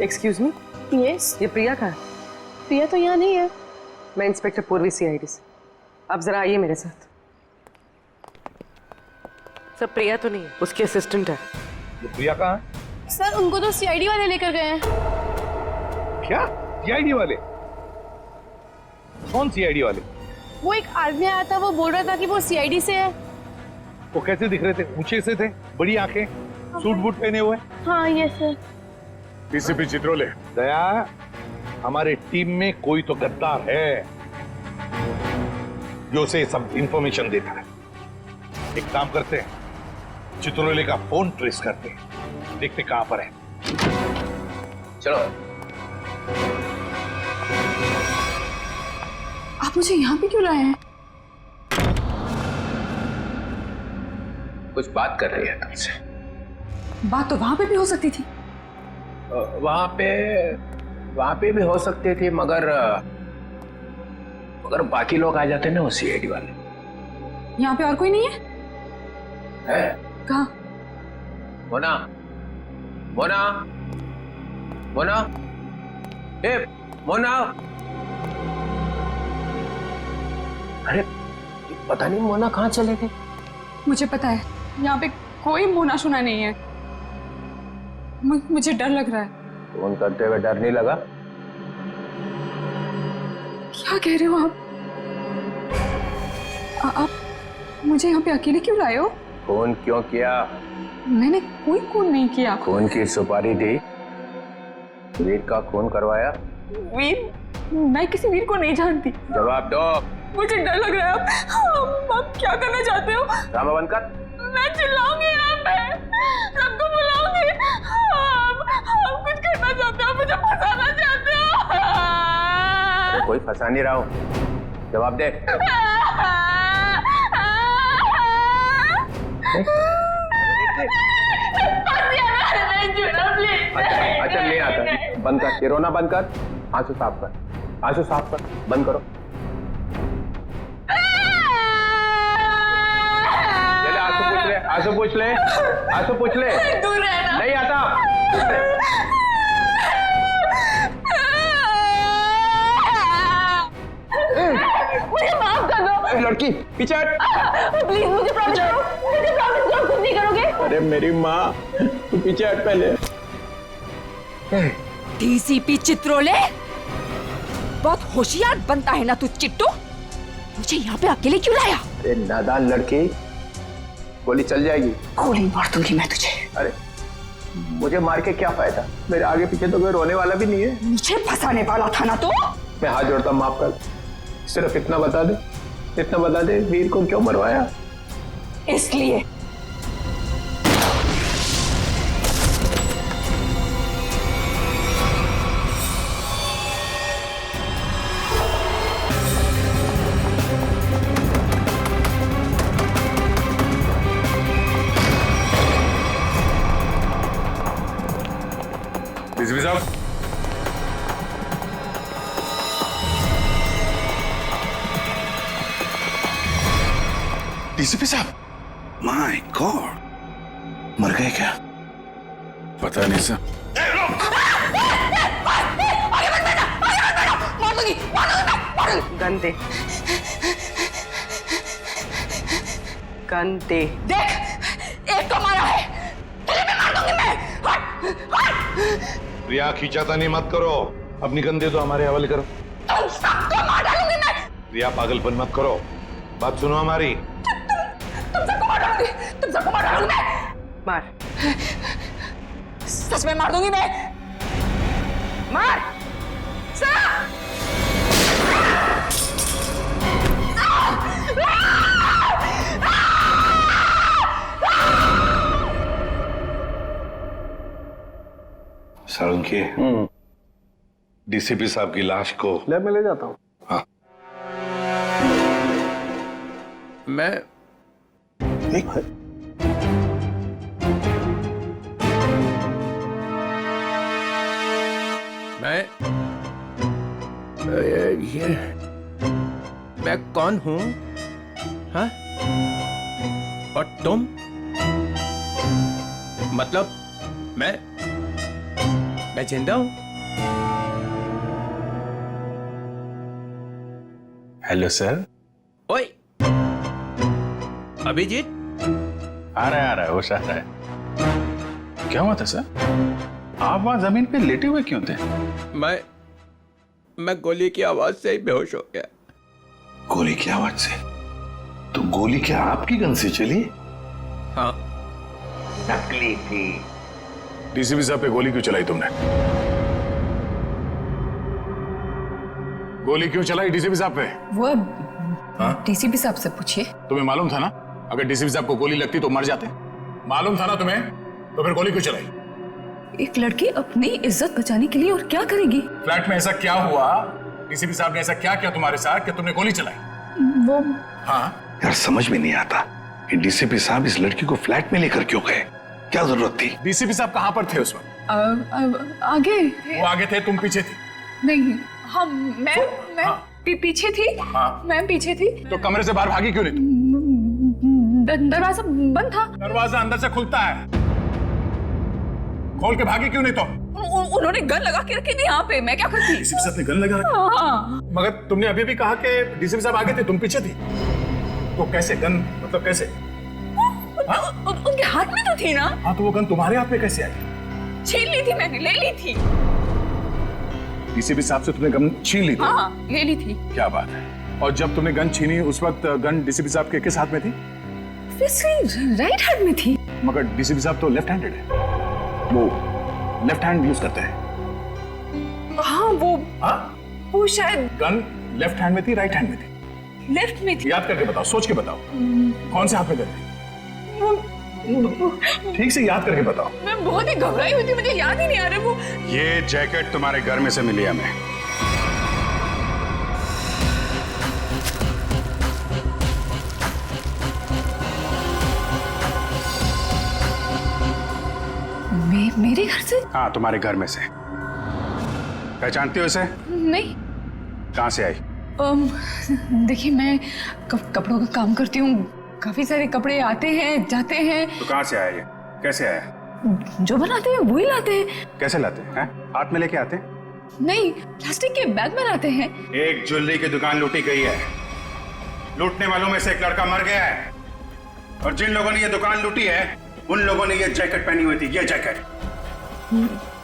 एक्सक्यूज मी। यस। ये प्रिया कहाँ है? प्रिया तो यहाँ नहीं है। मैं इंस्पेक्टर पूर्वी सीआईडी से। आप जरा आइए मेरे साथ। सर प्रिया तो नहीं है, उसकी असिस्टेंट है। ये प्रिया कहाँ है? सर उनको तो सीआईडी वाले लेकर गए हैं। क्या सीआईडी वाले? कौन सीआईडी वाले? वो एक आदमी आया था, वो बोल रहा था कि वो सीआईडी से है। वो कैसे दिख रहे थे? ऊंचे से थे, बड़ी आंखें, सूट बूट पहने हुए। हाँ ये सर। डीसीपी चित्रोले। दया, हमारे टीम में कोई तो गद्दार है जो उसे सब इंफॉर्मेशन देता है। एक काम करते हैं, चित्रोले का फोन ट्रेस करते हैं, देखते कहां पर है। चलो। आप मुझे यहाँ पे क्यों लाए हैं? कुछ बात कर रही है तुमसे। बात तो वहां पे भी हो सकती थी। वहां पे भी हो सकती थी, मगर बाकी लोग आ जाते ना, वो सीआईडी वाले। यहाँ पे और कोई नहीं है? कहाँ? मोना, मोना, मोना, ए मोना। अरे पता नहीं मोना कहाँ चले गए। मुझे पता है, यहाँ पे कोई मोना शुना नहीं है। मुझे डर लग रहा है। फोन करते हुए डर नहीं लगा? क्या कह रहे हो आप मुझे यहाँ पे अकेले क्यों लाए हो? फोन क्यों किया? मैंने कोई खून नहीं किया। खून की सुपारी दी, वीर का खून करवाया। वीर? मैं किसी वीर को नहीं जानती। जवाब दो। मुझे डर लग रहा है। आप क्या करना चाहते हो? ड्रामा बंद कर। मैं चिल्लाऊंगी यहाँ पे, सबको बुलाऊंगी। आप कुछ करना चाहते हो, मुझे फंसाना चाहते हो। कोई फंसा नहीं रहा हूँ, जवाब दे। अच्छा ले आता, बंद कर, ये रोना बंद कर, आंसू साफ कर, आंसू साफ कर, बंद करो। चले आंसू पूछ ले, आंसू पूछ ले। दूर रहना। नहीं आता। मुझे माफ कर दो। लड़की पीछे हट। प्लीज मुझे प्रॉमिस करो, मुझे प्रॉमिस करो कुछ नहीं करोगे। अरे मेरी माँ, तू पीछे हट पहले। डीसीपी चित्रोले, बहुत होशियार बनता है ना तू चिट्टू। मुझे यहाँ पे अकेले क्यों लाया? अरे नादान लड़की, गोली चल जाएगी। गोली मार दूंगी मैं तुझे। अरे मुझे मार के क्या फायदा, मेरे आगे पीछे तो कोई रोने वाला भी नहीं है। मुझे फंसाने वाला था ना तो। मैं हाथ जोड़ता हूं, माफ कर, सिर्फ इतना बता दे वीर को क्यों मरवाया? इसलिए डीसीपी साहब, डीसीपी साहब, माय गॉड, मर गए क्या? पता नहीं सर। गन दे, गन दे। देख, एक को मारा है, तुझे भी मार दूंगी मैं। हट, हट। रिया खींचातानी मत करो, अपनी गन दे दो, हमारे हवाले करो। तुम सबको मार डालूंगी मैं। रिया पागलपन मत करो, बात सुनो हमारी। तुम सबको मार डालूंगी मैं। मार, सच में मार दूंगी मैं। मार सालुंकी, डीसीपी साहब की लाश को ले, मैं ले जाता हूँ। हाँ, मैं ये मैं कौन हूं? हाँ? और तुम? मतलब मैं जिंदा हूं? Hello sir. ओए अभिजीत, आ रहा है, होश आ रहा है। क्या हुआ था सर? आप वहां जमीन पे लेटे हुए क्यों थे? मैं गोली की आवाज से ही बेहोश हो गया। गोली की आवाज से? तो गोली क्या आपकी गन से चली? हाँ। नकली थी। डीसीपी साहब पे गोली क्यों चलाई तुमने? गोली क्यों चलाई डीसीपी साहब पे? वो डीसीपी साहब से पूछिए। तुम्हें मालूम था ना, अगर डीसीपी साहब को गोली लगती तो मर जाते? मालूम था ना तुम्हें, तो फिर गोली क्यों चलाई? एक लड़की अपनी इज्जत बचाने के लिए और क्या करेगी? फ्लैट में ऐसा क्या हुआ, डीसीपी साहब ने ऐसा क्या किया तुम्हारे साथ कि तुमने गोली चलाई? वो हाँ यार, समझ में नहीं आता कि डीसीपी साहब इस लड़की को फ्लैट में लेकर क्यों गए, क्या जरूरत थी? डीसीपी साहब कहाँ पर थे उस वक्त? आगे वो आगे थे, तुम पीछे थी? नहीं, मैं पीछे थी। मैं पीछे थी। तो कमरे से बाहर भागी क्यों नहीं तुम? दरवाजा बंद था। दरवाजा अंदर से खुलता है, खोल के भागी क्यों नहीं तुम? उन्होंने गन लगा के रखी थी यहाँ पे, मैं क्या करती? डीसीपी साहब ने गन लगा रखी? हाँ। मगर तुमने अभी भी कहा कि डीसीपी साहब आगे थे, तुम पीछे थी, तो कैसे गन, मतलब कैसे? उनके हाथ में तो थी ना। हाँ, तो वो गन तुम्हारे हाथ में कैसे आई? छीन ली थी मैंने, ले ली थी। डीसीपी साहब से तुमने गन छीन ली थी? हाँ, ले ली थी। क्या बात है। और जब तुमने गन छीनी उस वक्त गन डीसीपी साहब के किस हाथ में थी? राइट हैंड में थी। मगर डीसीपी साहब तो लेफ्ट हैंडेड है, वो लेफ्ट हैंड यूज करते हैं। हाँ, वो शायद गन लेफ्ट हैंड में थी, राइट हैंड में थी? लेफ्ट में थी। याद करके बताओ, सोच के बताओ, कौन से हाथ में गन थी? ठीक से याद करके बताओ। मैं बहुत ही घबराई हुई थी, मुझे याद ही नहीं आ रहा। वो ये जैकेट तुम्हारे घर में से मिली हमें। मेरे घर से? हाँ, तुम्हारे घर में से। पहचानती हो इसे? नहीं। कहाँ से आई? देखिए, मैं कपड़ों का काम करती हूँ, काफी सारे कपड़े आते हैं जाते हैं। तो कहाँ से आया ये? कैसे आया? जो बनाते हैं वही लाते हैं। कैसे लाते हैं? हाथ में लेके आते हैं? नहीं, प्लास्टिक के बैग में लाते हैं। एक ज्वेलरी की दुकान लूटी गई है, लूटने वालों में से एक लड़का मर गया है, और जिन लोगों ने ये दुकान लूटी है उन लोगों ने ये जैकेट पहनी हुई थी। ये जैकेट।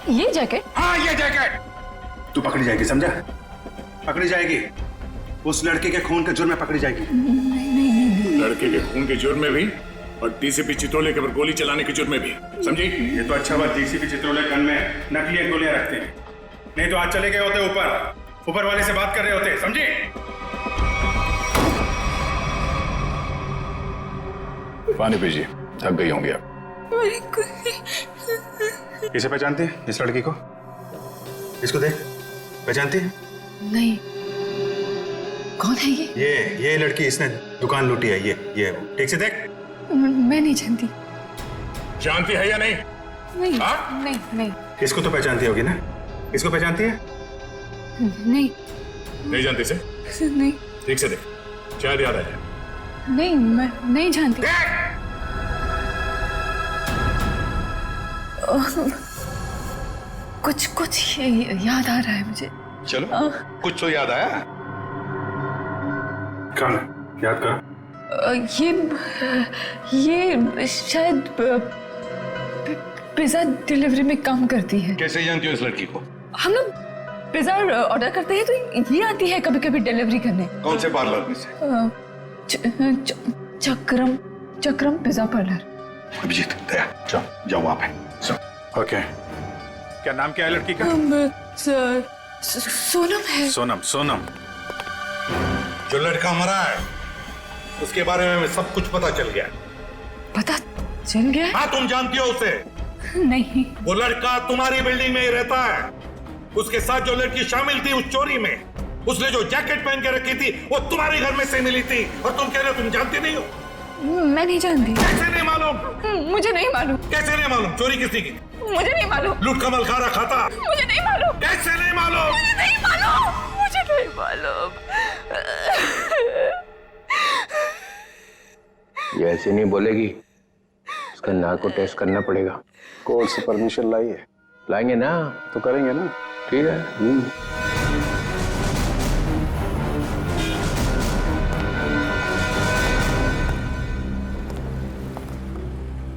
ये जैकेट? हाँ, ये जैकेट। तू पकड़ी जाएगी, समझा? पकड़ी जाएगी, उस लड़के के खून के जुर्म में पकड़ी जाएगी। नहीं। लड़के के खून के जुर्म में भी और डीसीपी चित्रोले के ऊपर गोली चलाने के जुर्म में भी, समझी? ये तो अच्छा बात डीसीपी चित्रोले गन में नकली गोलियां रखते हैं, नहीं तो आज चले गए होते ऊपर वाले से बात कर रहे होते, समझी? पानी पीजिए, थक गई होंगी आप। इसे पहचानते हैं, इस लड़की को? इसको देख, पहचानती है? नहीं, कौन है ये लड़की, इसने दुकान लूटी है। ये ठीक से देख। मैं नहीं जानती। जानती है या नहीं? नहीं, हाँ? नहीं। इसको तो पहचानती होगी ना? इसको पहचानती है? नहीं जानती इसे? नहीं। ठीक से देख, शायद याद आ जाए। नहीं, मैं नहीं जानती। कुछ याद आ रहा है मुझे। चलो, कुछ तो याद आया? कौन? याद कर। ये शायद पिज्जा डिलीवरी में काम करती है। कैसे जानती हो इस लड़की को? हम लोग पिज्जा ऑर्डर करते हैं तो ये आती है कभी कभी डिलीवरी करने। कौन से पार्लर में से? चक्रम पिज्जा पार्लर। अभिजीत, दया, जाओ वहां पे। ओके, क्या नाम क्या है लड़की का? सोनम है। सोनम। जो लड़का मरा है उसके बारे में सब कुछ पता चल गया। पता चल गया? हाँ, तुम जानती हो उसे? नहीं। वो लड़का तुम्हारी बिल्डिंग में ही रहता है। उसके साथ जो लड़की शामिल थी उस चोरी में, उसने जो जैकेट पहन के रखी थी वो तुम्हारे घर में से मिली थी, और तुम कह रहे हो तुम जानती नहीं हो? मैं नहीं जानती। कैसे नहीं मालूम? मुझे नहीं मालूम। कैसे नहीं मालूम? चोरी किसने की? मुझे नहीं मालूम। लूट का मल खा रखा था? मुझे नहीं मालूम। कैसे नहीं मालूम? मुझे नहीं मालूम। ये ऐसे नहीं बोलेगी, उसका नाक को टेस्ट करना पड़ेगा। कोर्ट से परमिशन लाइए। लाएंगे ना तो करेंगे ना। ठीक है।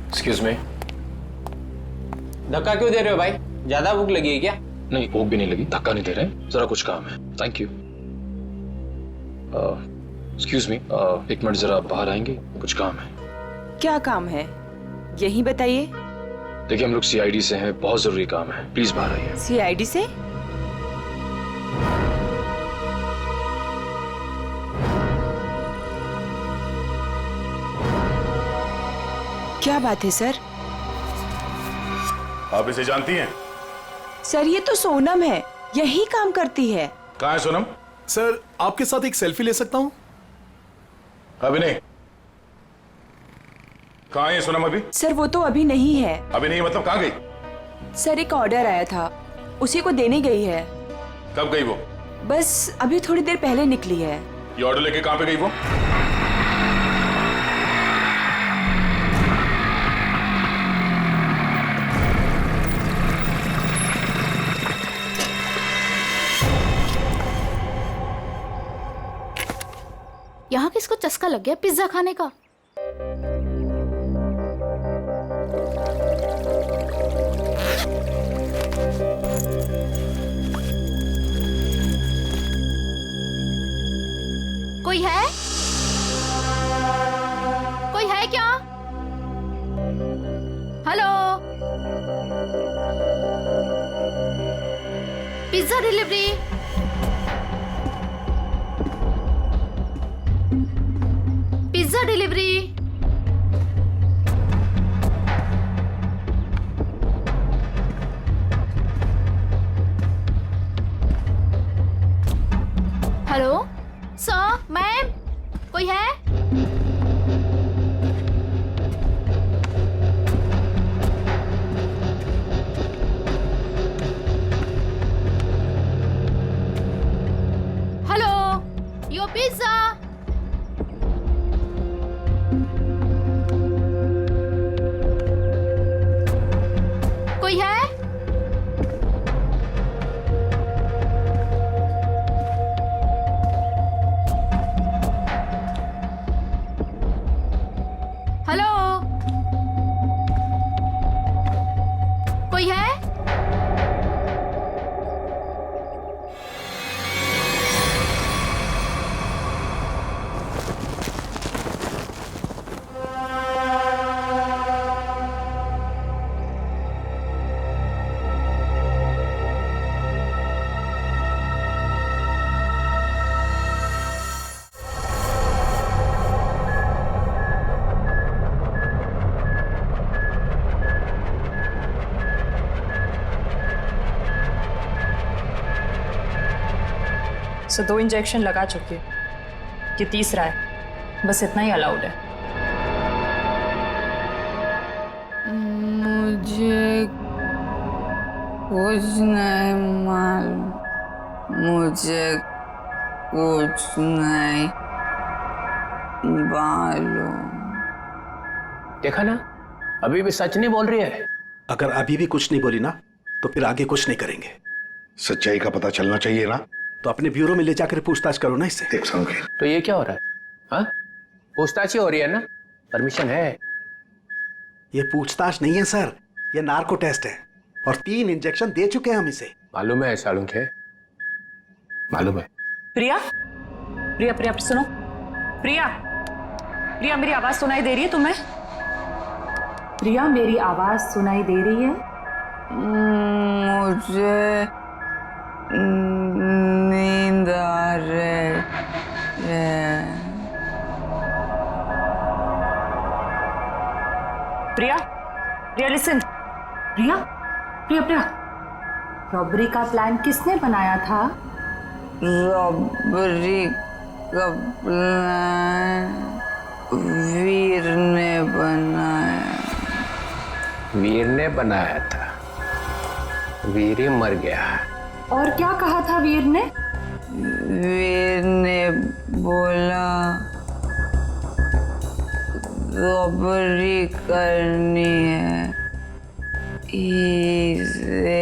Excuse me. धक्का क्यों दे रहे हो भाई? ज्यादा भूख लगी है क्या? नहीं, भूख भी नहीं लगी, धक्का नहीं दे रहे, जरा कुछ काम है। Thank you. एक्सक्यूज मी, एक मिनट जरा बाहर आएंगे, कुछ काम है। क्या काम है यही बताइए। देखिए, हम लोग सीआईडी से हैं, बहुत जरूरी काम है, प्लीज बाहर आइए। सीआईडी से? क्या बात है सर? आप इसे जानती हैं? सर, ये तो सोनम है, यही काम करती है। कहाँ है सोनम? सर, आपके साथ एक सेल्फी ले सकता हूँ? अभी नहीं। कहाँ है सोनम अभी? सर, वो तो अभी नहीं है। अभी नहीं मतलब कहाँ गई? सर, एक ऑर्डर आया था, उसी को देने गई है। कब गई वो? बस अभी थोड़ी देर पहले निकली है। ये ऑर्डर लेके कहाँ पे गई वो? यहाँ किसको चस्का लग गया पिज्जा खाने का? कोई है? कोई है क्या? Hello, pizza delivery. Pizza delivery. Hello sir, ma'am, कोई है? Hello, your pizza. कोई है? उसे 2 इंजेक्शन लगा चुकी हूँ, ये तीसरा है, बस इतना ही अलाउड है। मुझे कुछ नहीं मालूम, मुझे कुछ नहीं मालूम। देखा ना, अभी भी सच नहीं बोल रही है। अगर अभी भी कुछ नहीं बोली ना तो फिर आगे कुछ नहीं करेंगे। सच्चाई का पता चलना चाहिए ना। तो अपने ब्यूरो में ले जाकर पूछताछ करो ना इससे। देख समझे तो ये क्या हो रहा है? हाँ, पूछताछ ही हो रही है ना, परमिशन है। ये पूछताछ नहीं है सर, ये नार्को टेस्ट है और 3 इंजेक्शन दे चुके हैं हम इसे। मालूम है सालुंखे, मालूम है। प्रिया, प्रिया, प्रिया सुनो, प्रिया, प्रिया मेरी आवाज सुनाई दे रही है तुम्हें? प्रिया मेरी आवाज सुनाई दे रही है? मुझे नींद आ रही है। प्रिया, प्रिया लिसन, प्रिया, प्रिया, प्रिया, रॉबरी का प्लान किसने बनाया था? रॉबरी का प्लान वीर ने बनाया। वीर ने बनाया था? वीर ही मर गया। और क्या कहा था वीर ने? वीर ने बोला रॉबरी करनी है, इसे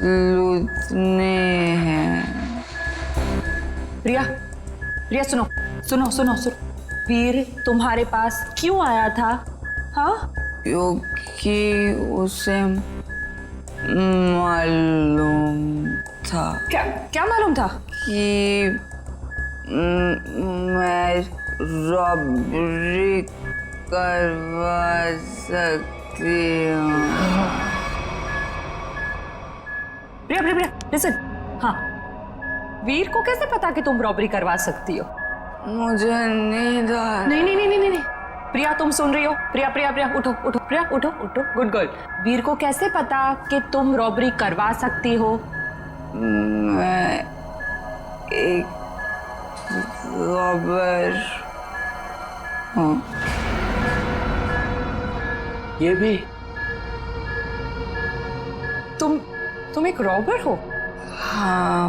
लूटने हैं। प्रिया, प्रिया सुनो, सुनो, सुनो, सुनो, वीर तुम्हारे पास क्यों आया था? हाँ, क्योंकि उसे मालूम था। क्या क्या मालूम था? कि मैं रॉबरी करवा सकती हूँ। प्रिया, प्रिया, प्रिया लिसन, हाँ, वीर को कैसे पता कि तुम रॉबरी करवा सकती हो? मुझे नींद आ नहीं, नहीं, नहीं, नहीं, नहीं, प्रिया तुम सुन रही हो? प्रिया, प्रिया, प्रिया उठो, उठो, प्रिया उठो, उठो, गुड गर्ल। वीर को कैसे पता कि तुम रॉबरी करवा सकती हो? मैं एक रॉबर हूँ। ये भी? तुम एक रॉबर हो? हाँ,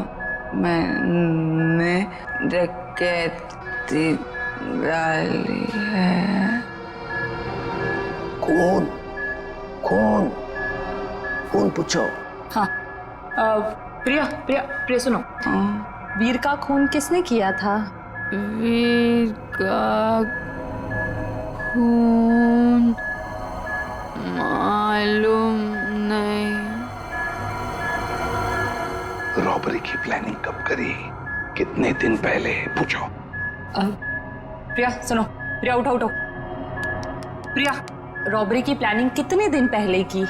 मैंने डकैती डाली है। कौन? कौन? कौन पूछो? हाँ, प्रिया, प्रिया, प्रिया सुनो, वीर का खून किसने किया था? वीर का खून मालूम नहीं। रॉबरी की प्लानिंग कब करी? कितने दिन पहले? पूछो। प्रिया सुनो, प्रिया उठो, उठो। प्रिया, रॉबरी की प्लानिंग कितने दिन पहले की?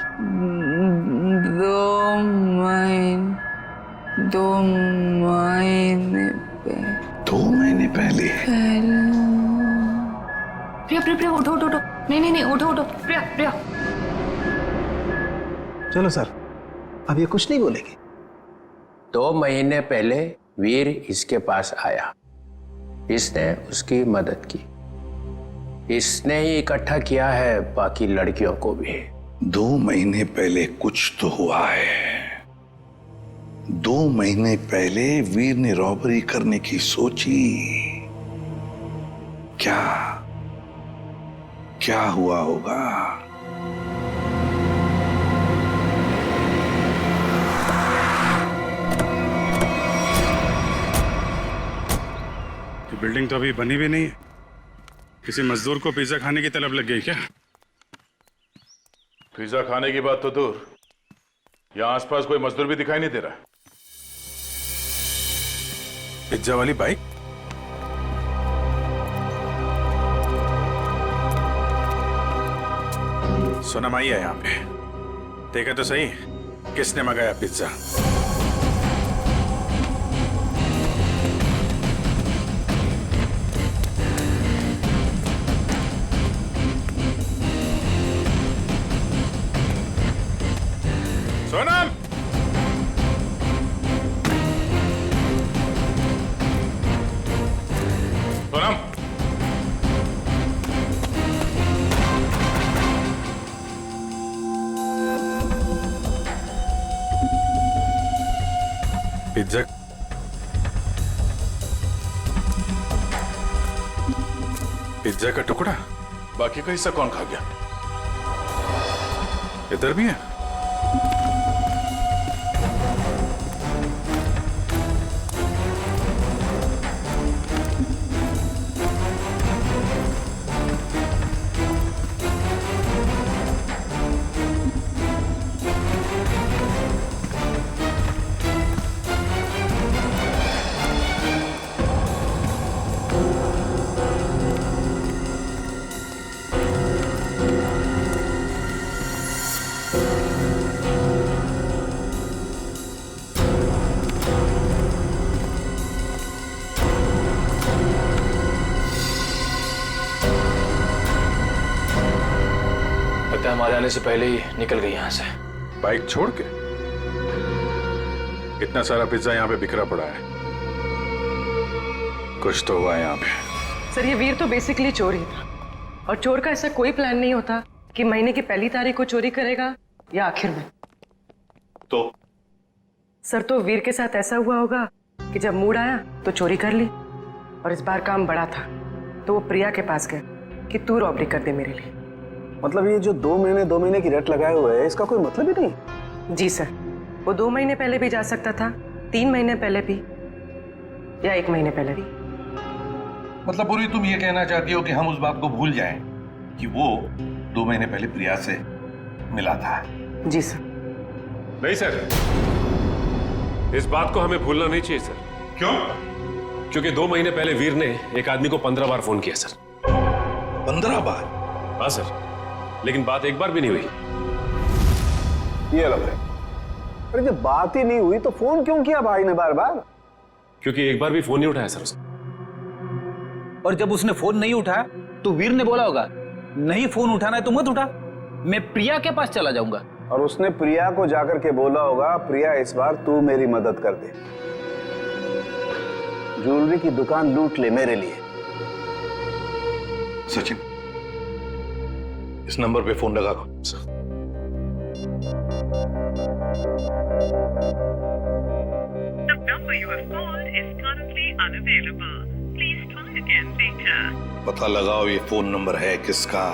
2 महीने पहले। 2 महीने पहले? प्रिया, प्रिया, प्रिया उठो, उठो, उठो, नहीं, नहीं, नहीं, उठो, उठो, प्रिया, प्रिया। चलो सर, अब ये कुछ नहीं बोलेगी। 2 महीने पहले वीर इसके पास आया, इसने उसकी मदद की, इसने ही इकट्ठा किया है बाकी लड़कियों को भी। 2 महीने पहले कुछ तो हुआ है। 2 महीने पहले वीर ने रॉबरी करने की सोची। क्या क्या हुआ होगा? बिल्डिंग तो अभी बनी भी नहीं है। किसी मजदूर को पिज्जा खाने की तलब लग गई क्या? पिज्जा खाने की बात तो दूर, यहाँ आसपास कोई मजदूर भी दिखाई नहीं दे रहा। पिज्जा वाली बाइक? सोनम आई है यहाँ पे, देखा तो सही किसने मंगाया पिज्जा। सोनम, पिज्जा का टुकड़ा? बाकी का हिस्सा कौन खा गया? इधर भी है? हमारे आने से पहले ही निकल गई यहाँ से। बाइक छोड़ के? इतना सारा पिज्जा यहाँ पे बिखरा पड़ा है, कुछ तो हुआ है यहाँ पे। सर ये वीर तो बेसिकली चोर ही था, और चोर का ऐसा कोई प्लान नहीं होता कि महीने की पहली तारीख को चोरी करेगा या आखिर में। तो सर तो वीर के साथ ऐसा हुआ होगा कि जब मूड आया तो चोरी कर ली, और इस बार काम बड़ा था तो वो प्रिया के पास गए कि तू रॉबरी कर दे मेरे लिए। मतलब ये जो 2 महीने की रट लगाए हुए है, इसका कोई मतलब ही नहीं? जी सर, वो 2 महीने पहले भी जा सकता था, 3 महीने पहले भी, या 1 महीने पहले भी। मतलब पूरी तुम ये कहना चाहती हो कि हम उस बात को भूल जाएं कि वो 2 महीने पहले प्रिया से मिला था? जी सर। नहीं सर, इस बात को हमें भूलना नहीं चाहिए सर। क्यों? क्योंकि 2 महीने पहले वीर ने एक आदमी को 15 बार फोन किया सर। 15 बार? हाँ सर, लेकिन बात एक बार भी नहीं हुई। ये लो भाई, अरे जब बात ही नहीं हुई तो फोन क्यों किया भाई ने बार बार? क्योंकि एक बार भी फोन नहीं उठाया सर उसने। और जब उसने फोन नहीं उठाया तो वीर ने बोला होगा नहीं फोन उठाना है तो मत उठा, मैं प्रिया के पास चला जाऊंगा। और उसने प्रिया को जाकर के बोला होगा प्रिया इस बार तू मेरी मदद कर दे, ज्वेलरी की दुकान लूट ले मेरे लिए। सचिन, इस नंबर पे फोन लगा। पता लगाओ ये फोन नंबर है किसका।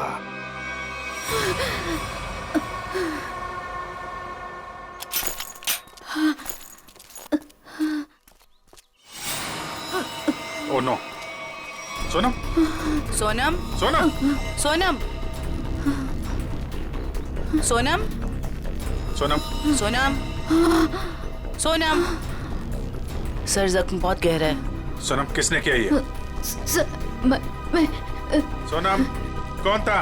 Oh no, Sonam, Sonam, Sonam, Sonam, Sonam, Sonam, Sonam, Sonam. Sir जख्म बहुत गहरा है। सोनम, किसने किया ये? मैं सोनम, कौन था?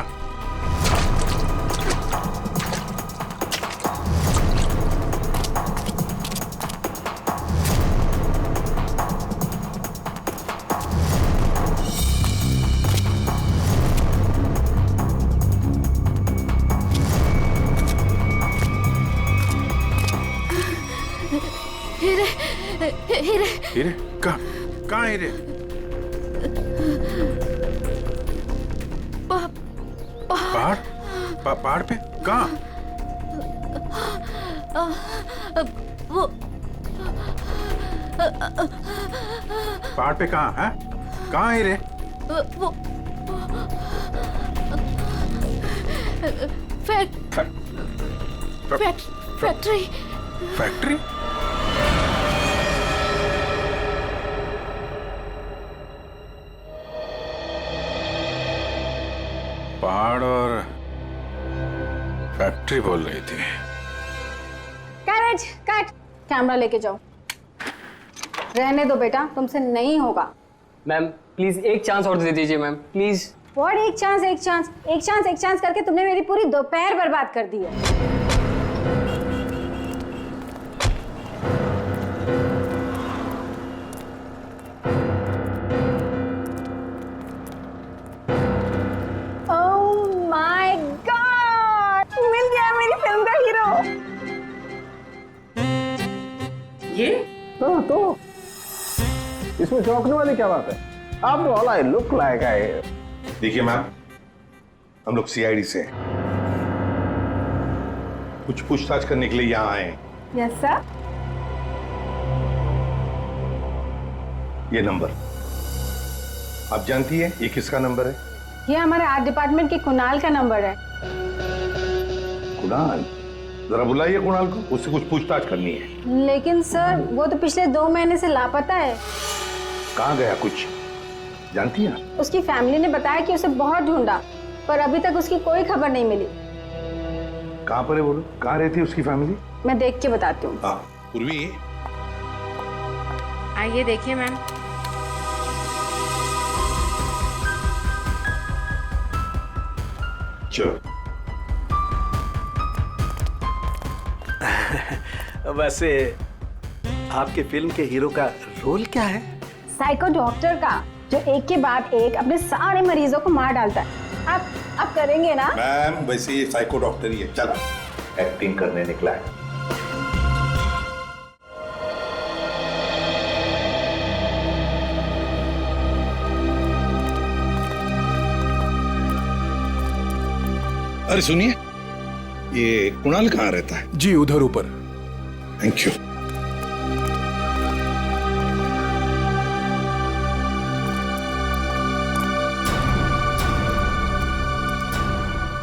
हीरे, हीरे, हीरे? कहाँ हीरे? पहाड़? पहाड़ पे? कहाँ? वो पहाड़ पे कहाँ है? कहाँ हीरे? वो फैक्ट्री। फैक्ट्री? पहाड़ और फैक्ट्री बोल रही थी। कैरेज कट, कैमरा लेके जाओ। रहने दो बेटा, तुमसे नहीं होगा। मैम प्लीज एक चांस और दे दीजिए मैम, प्लीज। व्हाट एक चांस, एक चांस, एक चांस, एक चांस करके तुमने मेरी पूरी दोपहर बर्बाद कर दी है। ओह माय गॉड, मिल गया मेरी फिल्म का हीरो। ये? हाँ तो इसमें चौंकने वाली क्या बात है? आप all I look like I. देखिए मैम, हम लोग सीआईडी से हैं। कुछ पूछताछ करने के लिए यहाँ आए हैं। Yes sir. ये नंबर आप जानती है ये किसका नंबर है? ये हमारे आर्ट डिपार्टमेंट के कुणाल का नंबर है। कुणाल, जरा बुलाइए कुणाल को, उससे कुछ पूछताछ करनी है। लेकिन सर वो तो पिछले 2 महीने से लापता है। कहाँ गया कुछ जानती हैं? उसकी फैमिली ने बताया कि उसे बहुत ढूंढा, पर अभी तक उसकी कोई खबर नहीं मिली। कहाँ पर है बोलो, कहाँ रहती है उसकी फैमिली? मैं देख के बताती हूँ। हाँ पूर्वी, आइए देखिए मैम। चलो। वैसे आपके फिल्म के हीरो का रोल क्या है? साइको डॉक्टर का, जो एक के बाद एक अपने सारे मरीजों को मार डालता है। आप करेंगे ना? मैम वैसे ये साइको डॉक्टर ही है, चला एक्टिंग करने निकला है। अरे सुनिए, ये कुणाल कहाँ रहता है? जी उधर ऊपर। Thank you.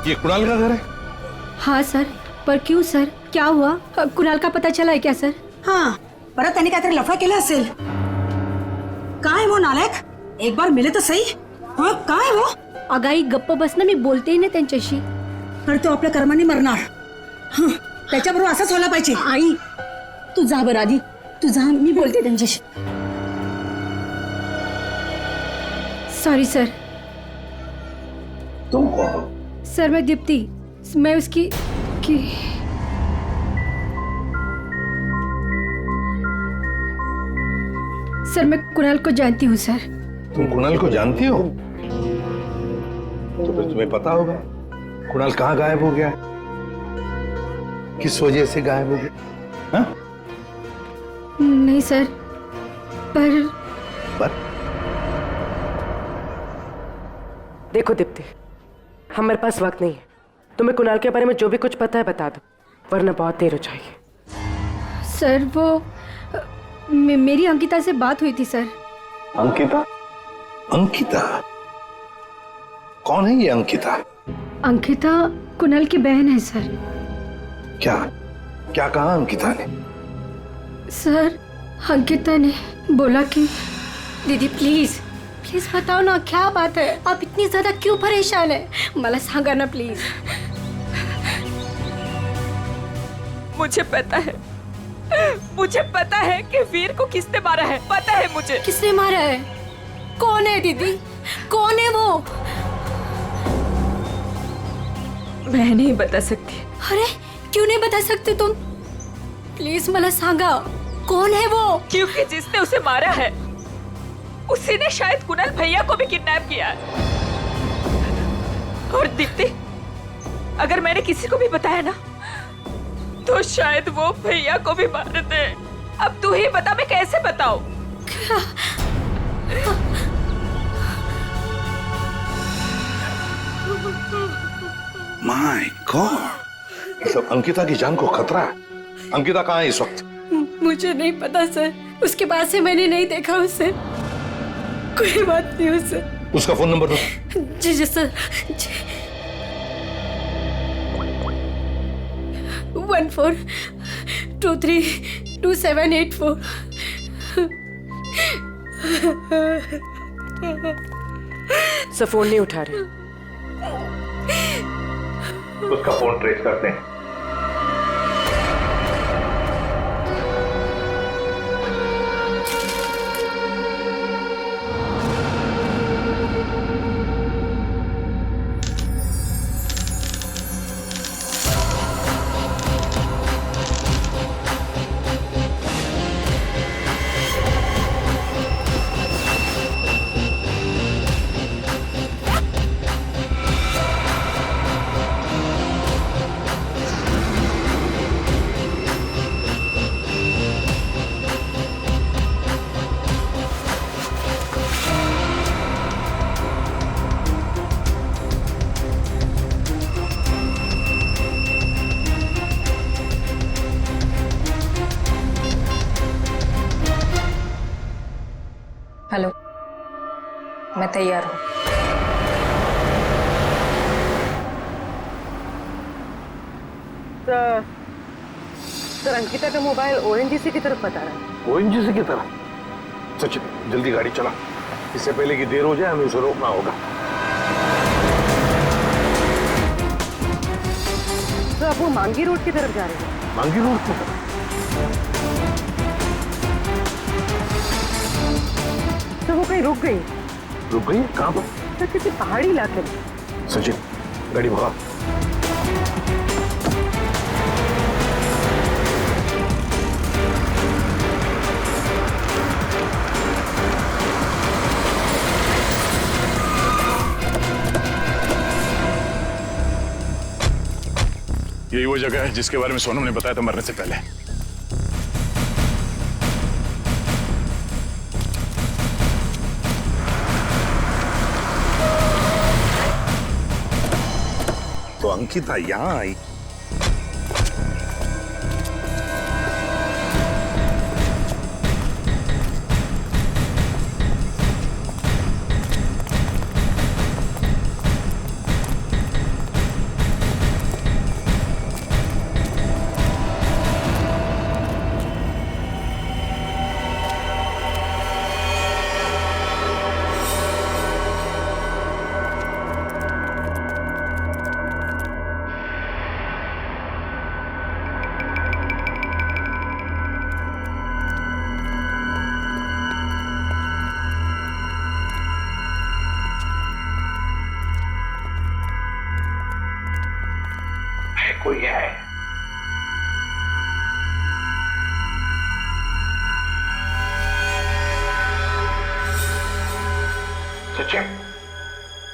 ये कुणाल का घर है? हाँ सर, पर क्यों सर, क्या हुआ? कुणाल का पता चला है क्या सर? हाँ, परत त्याने काहीतरी लफडा केला असेल। काय वो नालायक, एक बार मिले तो सही। हाँ काय वो? अगाई गप्प बस ना, मी बोलते ना त्यांच्याशी। तर तो आपल्या कर्माने मरणार। हं, त्याच्याबरोबर असंच व्हायला पाहिजे। आई तू जा बरं आधी, तू जा, मी बोलते त्यांच्याशी। Sorry sir. तुम कौन? सर मैं दीप्ति, मैं उसकी सर मैं कुणाल को जानती हूँ सर। तुम कुणाल को जानती हो? तो फिर तुम्हें पता होगा कुणाल कहाँ गायब हो गया, किस वजह से गायब हो गया? हाँ? नहीं सर, पर देखो दीप्ति, हमारे पास वक्त नहीं है। तुम्हें कुणाल के बारे में जो भी कुछ पता है बता दो, वरना बहुत देर हो जाएगी। सर वो मेरी अंकिता से बात हुई थी सर। अंकिता? अंकिता कौन है ये अंकिता? अंकिता कुणाल की बहन है सर। क्या क्या कहा अंकिता ने? सर अंकिता ने बोला कि दीदी प्लीज प्लीज बताओ ना क्या बात है, आप इतनी ज्यादा क्यों परेशान है, मला सांगा ना प्लीज। मुझे पता है कि वीर को किसने मारा है, पता है मुझे। किसने मारा है? कौन है दीदी, कौन है वो? मैं नहीं बता सकती। अरे क्यों नहीं बता सकते तुम? प्लीज मला सांगा कौन है वो? क्योंकि जिसने उसे मारा है उसी ने शायद कुणाल भैया को भी किडनैप किया है। और दीप्ति, अगर मैंने किसी को भी बताया ना तो शायद वो भैया को भी मार दे। अब तू ही बता, मैं कैसे बताऊं? माय गॉड, सब अंकिता की जान को खतरा है। अंकिता कहाँ है इस वक्त? मुझे नहीं पता सर, उसके बाद से मैंने नहीं देखा उसे। कोई बात नहीं उसे। उसका फोन नंबर दो। जी जी सर। 14232784। सर फोन नहीं उठा रहे। उसका फोन ट्रेस करते हैं। हेलो, मैं तैयार हूँ। सर अंकिता का मोबाइल ओएनजीसी की तरफ बता रहा है। ओएनजीसी की तरफ? सचिन जल्दी गाड़ी चला, इससे पहले कि देर हो जाए हमें उसे रोकना होगा। तो आप वो मांगी रोड की तरफ जा रहे हैं? मांगी रोड की तरफ? तो वो कहीं रुक गई? रुक गई? कहाँ पर? सर किसी पहाड़ी इलाके में। सचिन गाड़ी भगा। यही वो जगह है जिसके बारे में सोनम ने बताया था मरने से पहले। तो अंकिता यहाँ आई। कोई है? सचिन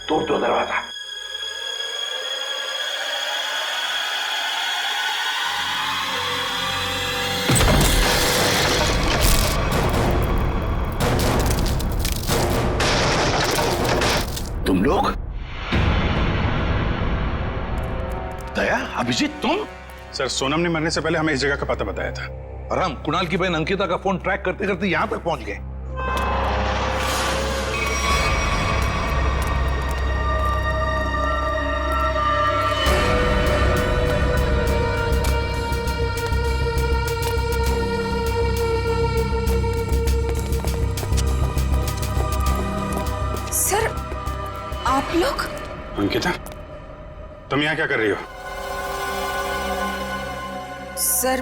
तोड़ दो दरवाजा। तुम लोग? दया, अभिजीत तुम? सर सोनम ने मरने से पहले हमें इस जगह का पता बताया था और हम कुणाल की बहन अंकिता का फोन ट्रैक करते करते यहां तक पहुंच गए। सर आप लोग? अंकिता तुम यहाँ क्या कर रही हो? सर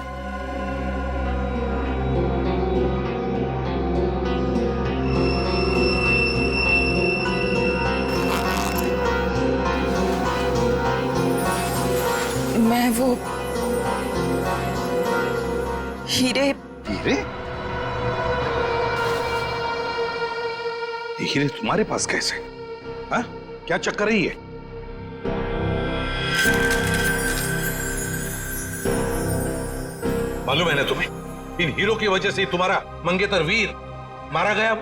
मैं वो हीरे। हीरे? ये हीरे तुम्हारे पास कैसे? हाँ? क्या चक्कर है ये? मालूम है ना तुम्हें, इन हीरो की वजह से तुम्हारा मंगेतर वीर मारा गया।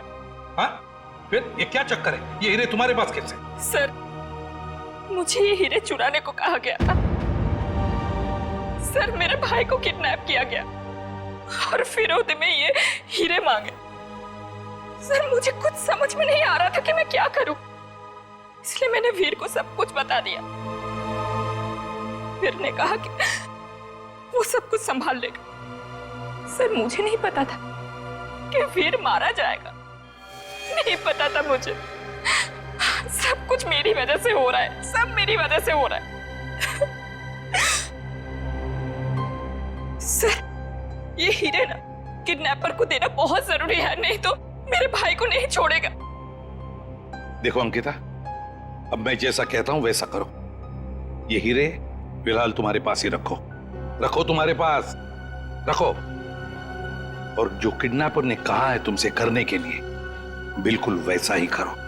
हाँ? फिर ये क्या चक्कर है? ये हीरे तुम्हारे पास कैसे? सर मुझे ये हीरे चुराने को कहा गया था। सर मेरे भाई को किडनैप किया गया और फिरौती में ये हीरे मांगे। सर मुझे कुछ समझ में नहीं आ रहा था कि मैं क्या करूं, इसलिए मैंने वीर को सब कुछ बता दिया। वीर ने कहा कि वो सब कुछ संभाल लेगा। सर मुझे नहीं पता था कि वीर मारा जाएगा, नहीं पता था मुझे। सब कुछ मेरी वजह से हो रहा है, सब मेरी वजह से हो रहा है। सर ये हीरे ना किडनैपर को देना बहुत जरूरी है, नहीं तो मेरे भाई को नहीं छोड़ेगा। देखो अंकिता, अब मैं जैसा कहता हूं वैसा करो। ये हीरे फिलहाल तुम्हारे पास ही रखो, रखो तुम्हारे पास रखो। और जो किडनैपर ने कहा है तुमसे करने के लिए, बिल्कुल वैसा ही करो।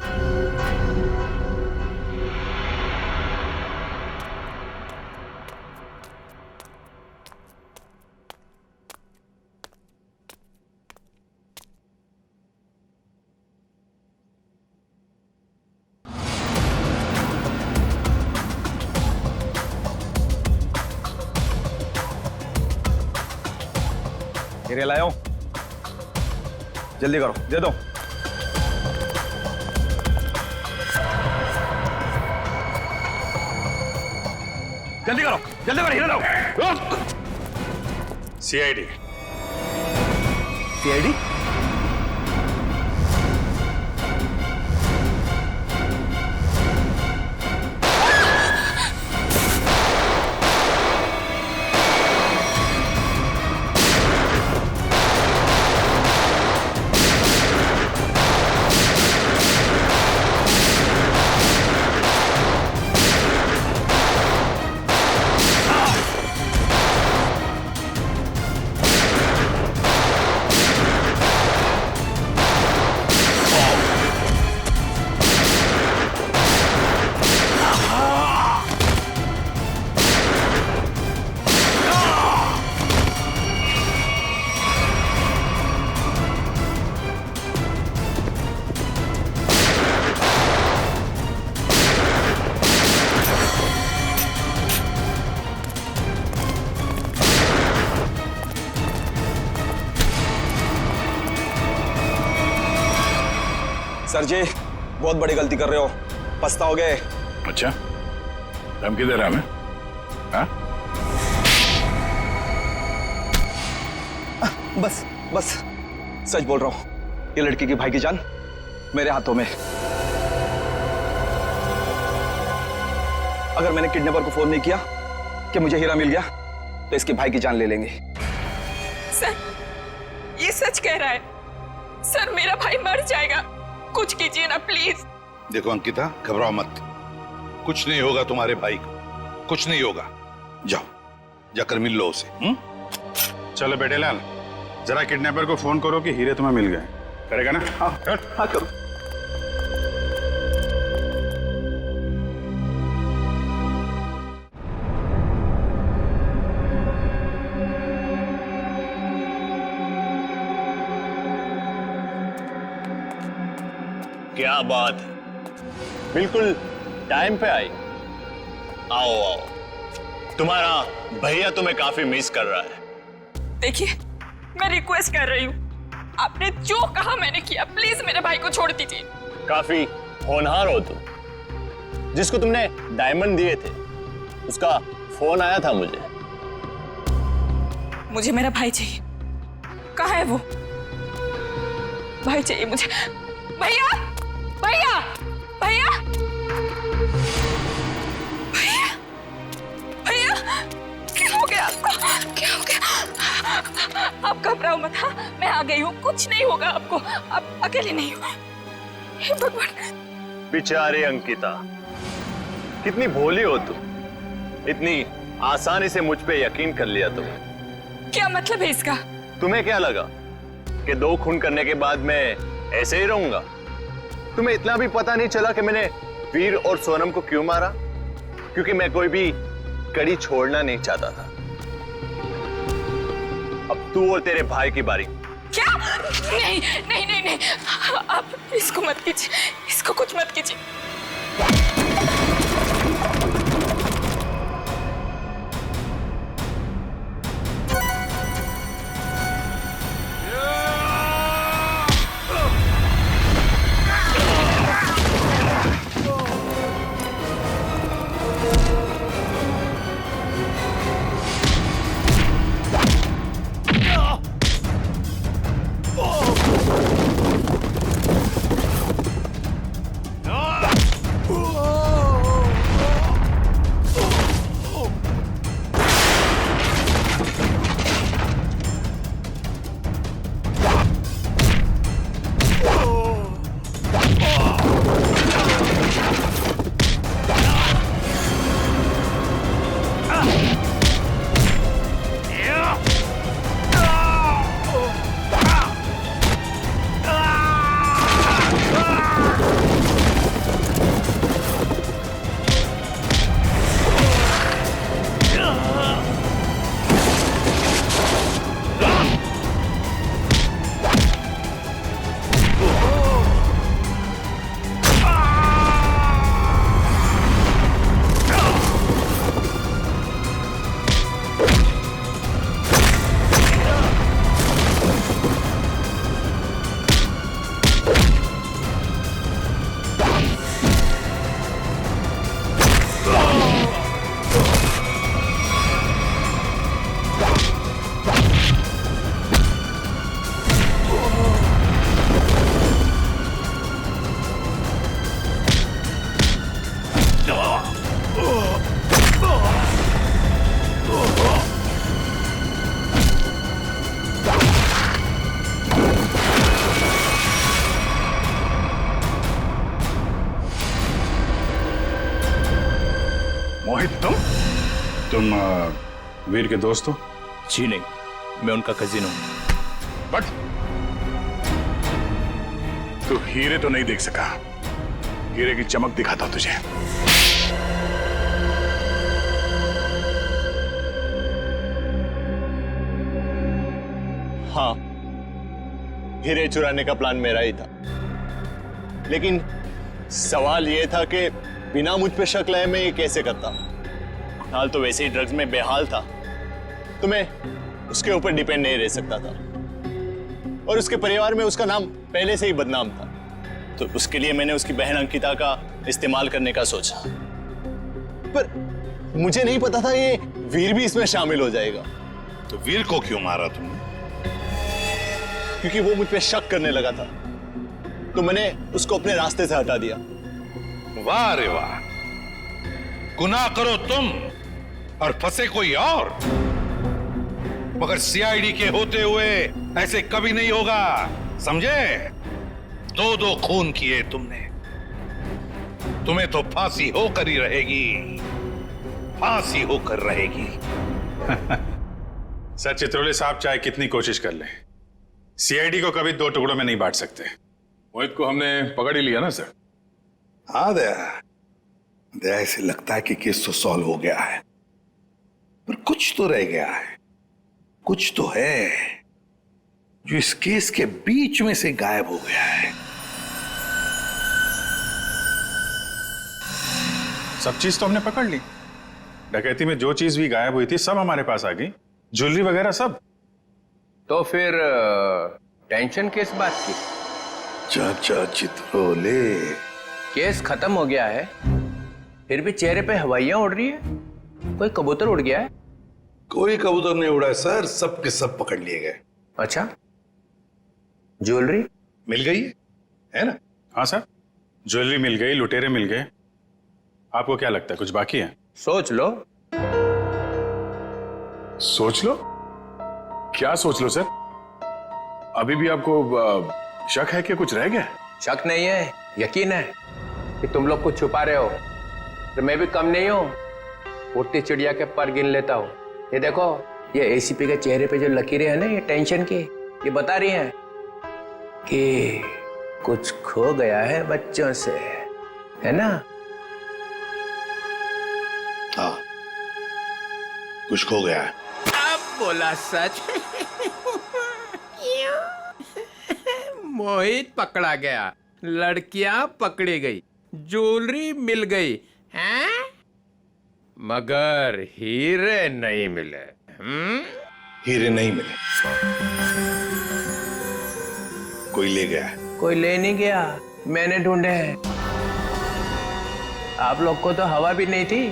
हीरे लाओ, जल्दी करो, दे दो। जल्दी करो, हीरा लाओ। सीआईडी। सीआईडी? सर जी बहुत बड़ी गलती कर रहे हो, पछताओगे। अच्छा, धमकी दे रहा है हमें? हाँ? बस बस सच बोल रहा हूं, ये लड़की की भाई की जान मेरे हाथों में। अगर मैंने किडनैपर को फोन नहीं किया कि मुझे हीरा मिल गया तो इसके भाई की जान ले लेंगे। सर ये सच कह रहा है। सर मेरा भाई मर जाएगा, कुछ कीजिए ना प्लीज। देखो अंकिता, घबराओ मत, कुछ नहीं होगा तुम्हारे भाई को, कुछ नहीं होगा। जाओ जाकर मिल लो उसे। चलो बेटे लाल, जरा किडनैपर को फोन करो कि हीरे तुम्हें मिल गए। करेगा ना? हाँ हाँ करो। क्या बात है, बिल्कुल टाइम पे आई। आओ आओ, तुम्हारा भैया तुम्हें काफी मिस कर रहा है। देखिए मैं रिक्वेस्ट कर रही हूँ, आपने जो कहा मैंने किया, प्लीज मेरे भाई को छोड़ दीजिए। काफी होनहार हो तुम। जिसको तुमने डायमंड दिए थे उसका फोन आया था मुझे। मुझे मेरा भाई चाहिए। कहाँ है वो? भाई चाहिए मुझे। भैया भैया भैया भैया भैया, क्या हो गया आपको? क्या हो गया? आप घबराओ मत, हाँ मैं आ गई हूँ, कुछ नहीं होगा आपको, आप अकेले नहीं हो। हे भगवान। बेचारी अंकिता, कितनी भोली हो तुम, इतनी आसानी से मुझ पे यकीन कर लिया तुमने। क्या मतलब है इसका? तुम्हें क्या लगा कि 2 खून करने के बाद मैं ऐसे ही रहूंगा? तुम्हें इतना भी पता नहीं चला कि मैंने वीर और सोनम को क्यों मारा? क्योंकि मैं कोई भी कड़ी छोड़ना नहीं चाहता था। अब तू और तेरे भाई की बारी। क्या? नहीं नहीं नहीं नहीं, आप इसको मत कीजिए, इसको कुछ मत कीजिए। तुम वीर के दोस्त हो? जी नहीं, मैं उनका कजिन हूं। बट तू हीरे तो नहीं देख सका। हीरे की चमक दिखाता हूं तुझे। हाँ, हीरे चुराने का प्लान मेरा ही था, लेकिन सवाल यह था कि बिना मुझ पे शक लाए मैं ये कैसे करता। हाल तो वैसे ही ड्रग्स में बेहाल था, तो मैं उसके ऊपर डिपेंड नहीं रह सकता था, और उसके परिवार में उसका नाम पहले से ही बदनाम था, तो उसके लिए मैंने उसकी बहन अंकिता का इस्तेमाल करने का सोचा। पर मुझे नहीं पता था ये वीर भी इसमें शामिल हो जाएगा। तो वीर को क्यों मारा तुमने? क्योंकि वो मुझ पे शक करने लगा था, तो मैंने उसको अपने रास्ते से हटा दिया। वाह रे वाह, गुनाह करो तुम और फंसे कोई और, मगर सीआईडी के होते हुए ऐसे कभी नहीं होगा, समझे? 2 खून किए तुमने, तुम्हें तो फांसी होकर ही रहेगी, फांसी होकर रहेगी। सर चित्रोले साहब चाहे कितनी कोशिश कर लें, सीआईडी को कभी 2 टुकड़ों में नहीं बांट सकते। मोहित को हमने पकड़ ही लिया ना सर। हाँ दया, ऐसे लगता है कि केस तो सॉल्व हो गया है, पर कुछ तो रह गया है, कुछ तो है जो इस केस के बीच में से गायब हो गया है। सब चीज तो हमने पकड़ ली। डकैती में जो चीज भी गायब हुई थी सब हमारे पास आ गई, ज्वेलरी वगैरह सब। तो फिर टेंशन किस बात की? चाचा चित्रोले, केस खत्म हो गया है, फिर भी चेहरे पे हवाइयां उड़ रही है। कोई कबूतर उड़ गया है? कोई कबूतर नहीं उड़ा है सर, सब के सब पकड़ लिए गए। अच्छा, ज्वेलरी मिल गई है ना? हाँ सर, ज्वेलरी मिल गई, लुटेरे मिल गए। आपको क्या लगता है कुछ बाकी है? सोच लो। सोच लो? क्या सोच लो सर? अभी भी आपको शक है कि कुछ रह गया? शक नहीं है, यकीन है कि तुम लोग कुछ छुपा रहे हो, तो मैं भी कम नहीं हूं। उड़ती चिड़िया के पर गिन लेता हूं। ये देखो, ये एसीपी के चेहरे पे जो लकीरें हैं ना, ये टेंशन की, ये बता रही हैं कि कुछ खो गया है बच्चों से, है ना? हाँ, कुछ खो गया है। अब बोला सच। मोहित पकड़ा गया, लड़कियां पकड़ी गई, ज्वेलरी मिल गई, हैं? मगर हीरे नहीं मिले। हीरे नहीं मिले, कोई ले गया है। कोई ले नहीं गया, मैंने ढूंढे हैं। आप लोग को तो हवा भी नहीं थी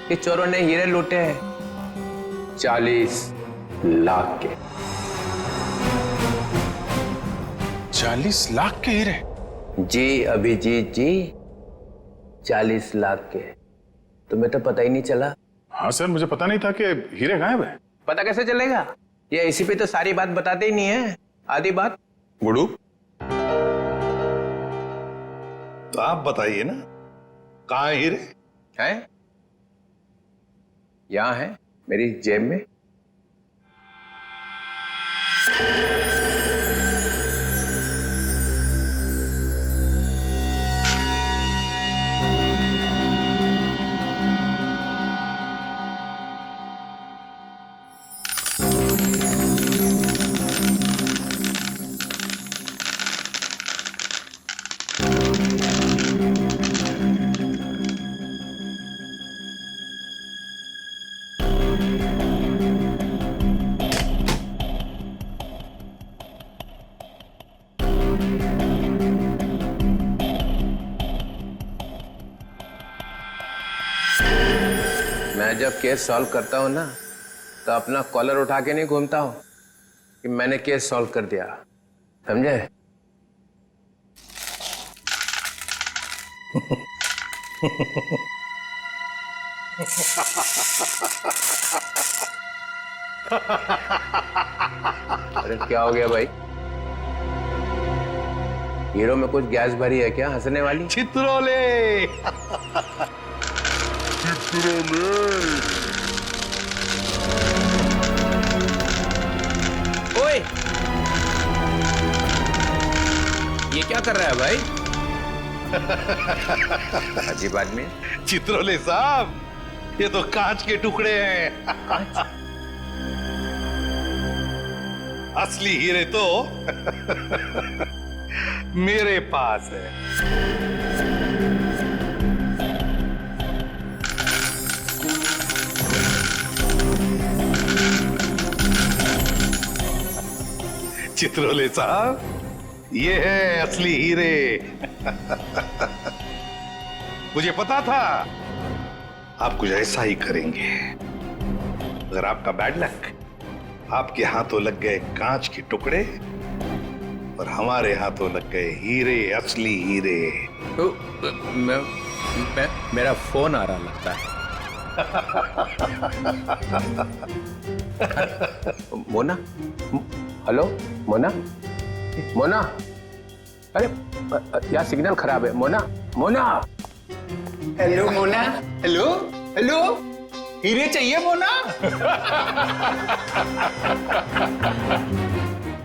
कि चोरों ने हीरे लूटे हैं। 40 लाख के। 40 लाख के हीरे? जी अभिजीत जी, 40 लाख के। तुम्हें तो पता ही नहीं चला। हाँ सर, मुझे पता नहीं था कि हीरे गायब है। पता कैसे चलेगा? ये एसीपी तो सारी बात बताते ही नहीं है, आधी बात। गुडू, तो आप बताइए ना, कहाँ है हीरे? हैं? यहां है, मेरी जेब में। मैं जब केस सॉल्व करता हूं ना, तो अपना कॉलर उठा के नहीं घूमता हूं कि मैंने केस सॉल्व कर दिया, समझे? अरे क्या हो गया भाई? हीरो में कुछ गैस भरी है क्या हंसने वाली? चित्रोले। कर रहा है भाई? अजीब आदमी। चित्रोले साहब, ये तो कांच के टुकड़े हैं। असली हीरे तो मेरे पास है। चित्रोले साहब, ये है असली हीरे। मुझे पता था आप कुछ ऐसा ही करेंगे। अगर आपका बैड लक, आपके हाथों लग गए कांच के टुकड़े और हमारे हाथों लग गए हीरे, असली हीरे। मेरा फोन आ रहा लगता है। मोना, हेलो मोना, मोना, अरे यार सिग्नल खराब है। Mona, Mona, hello Mona, hello hello, हीरे चाहिए मोना?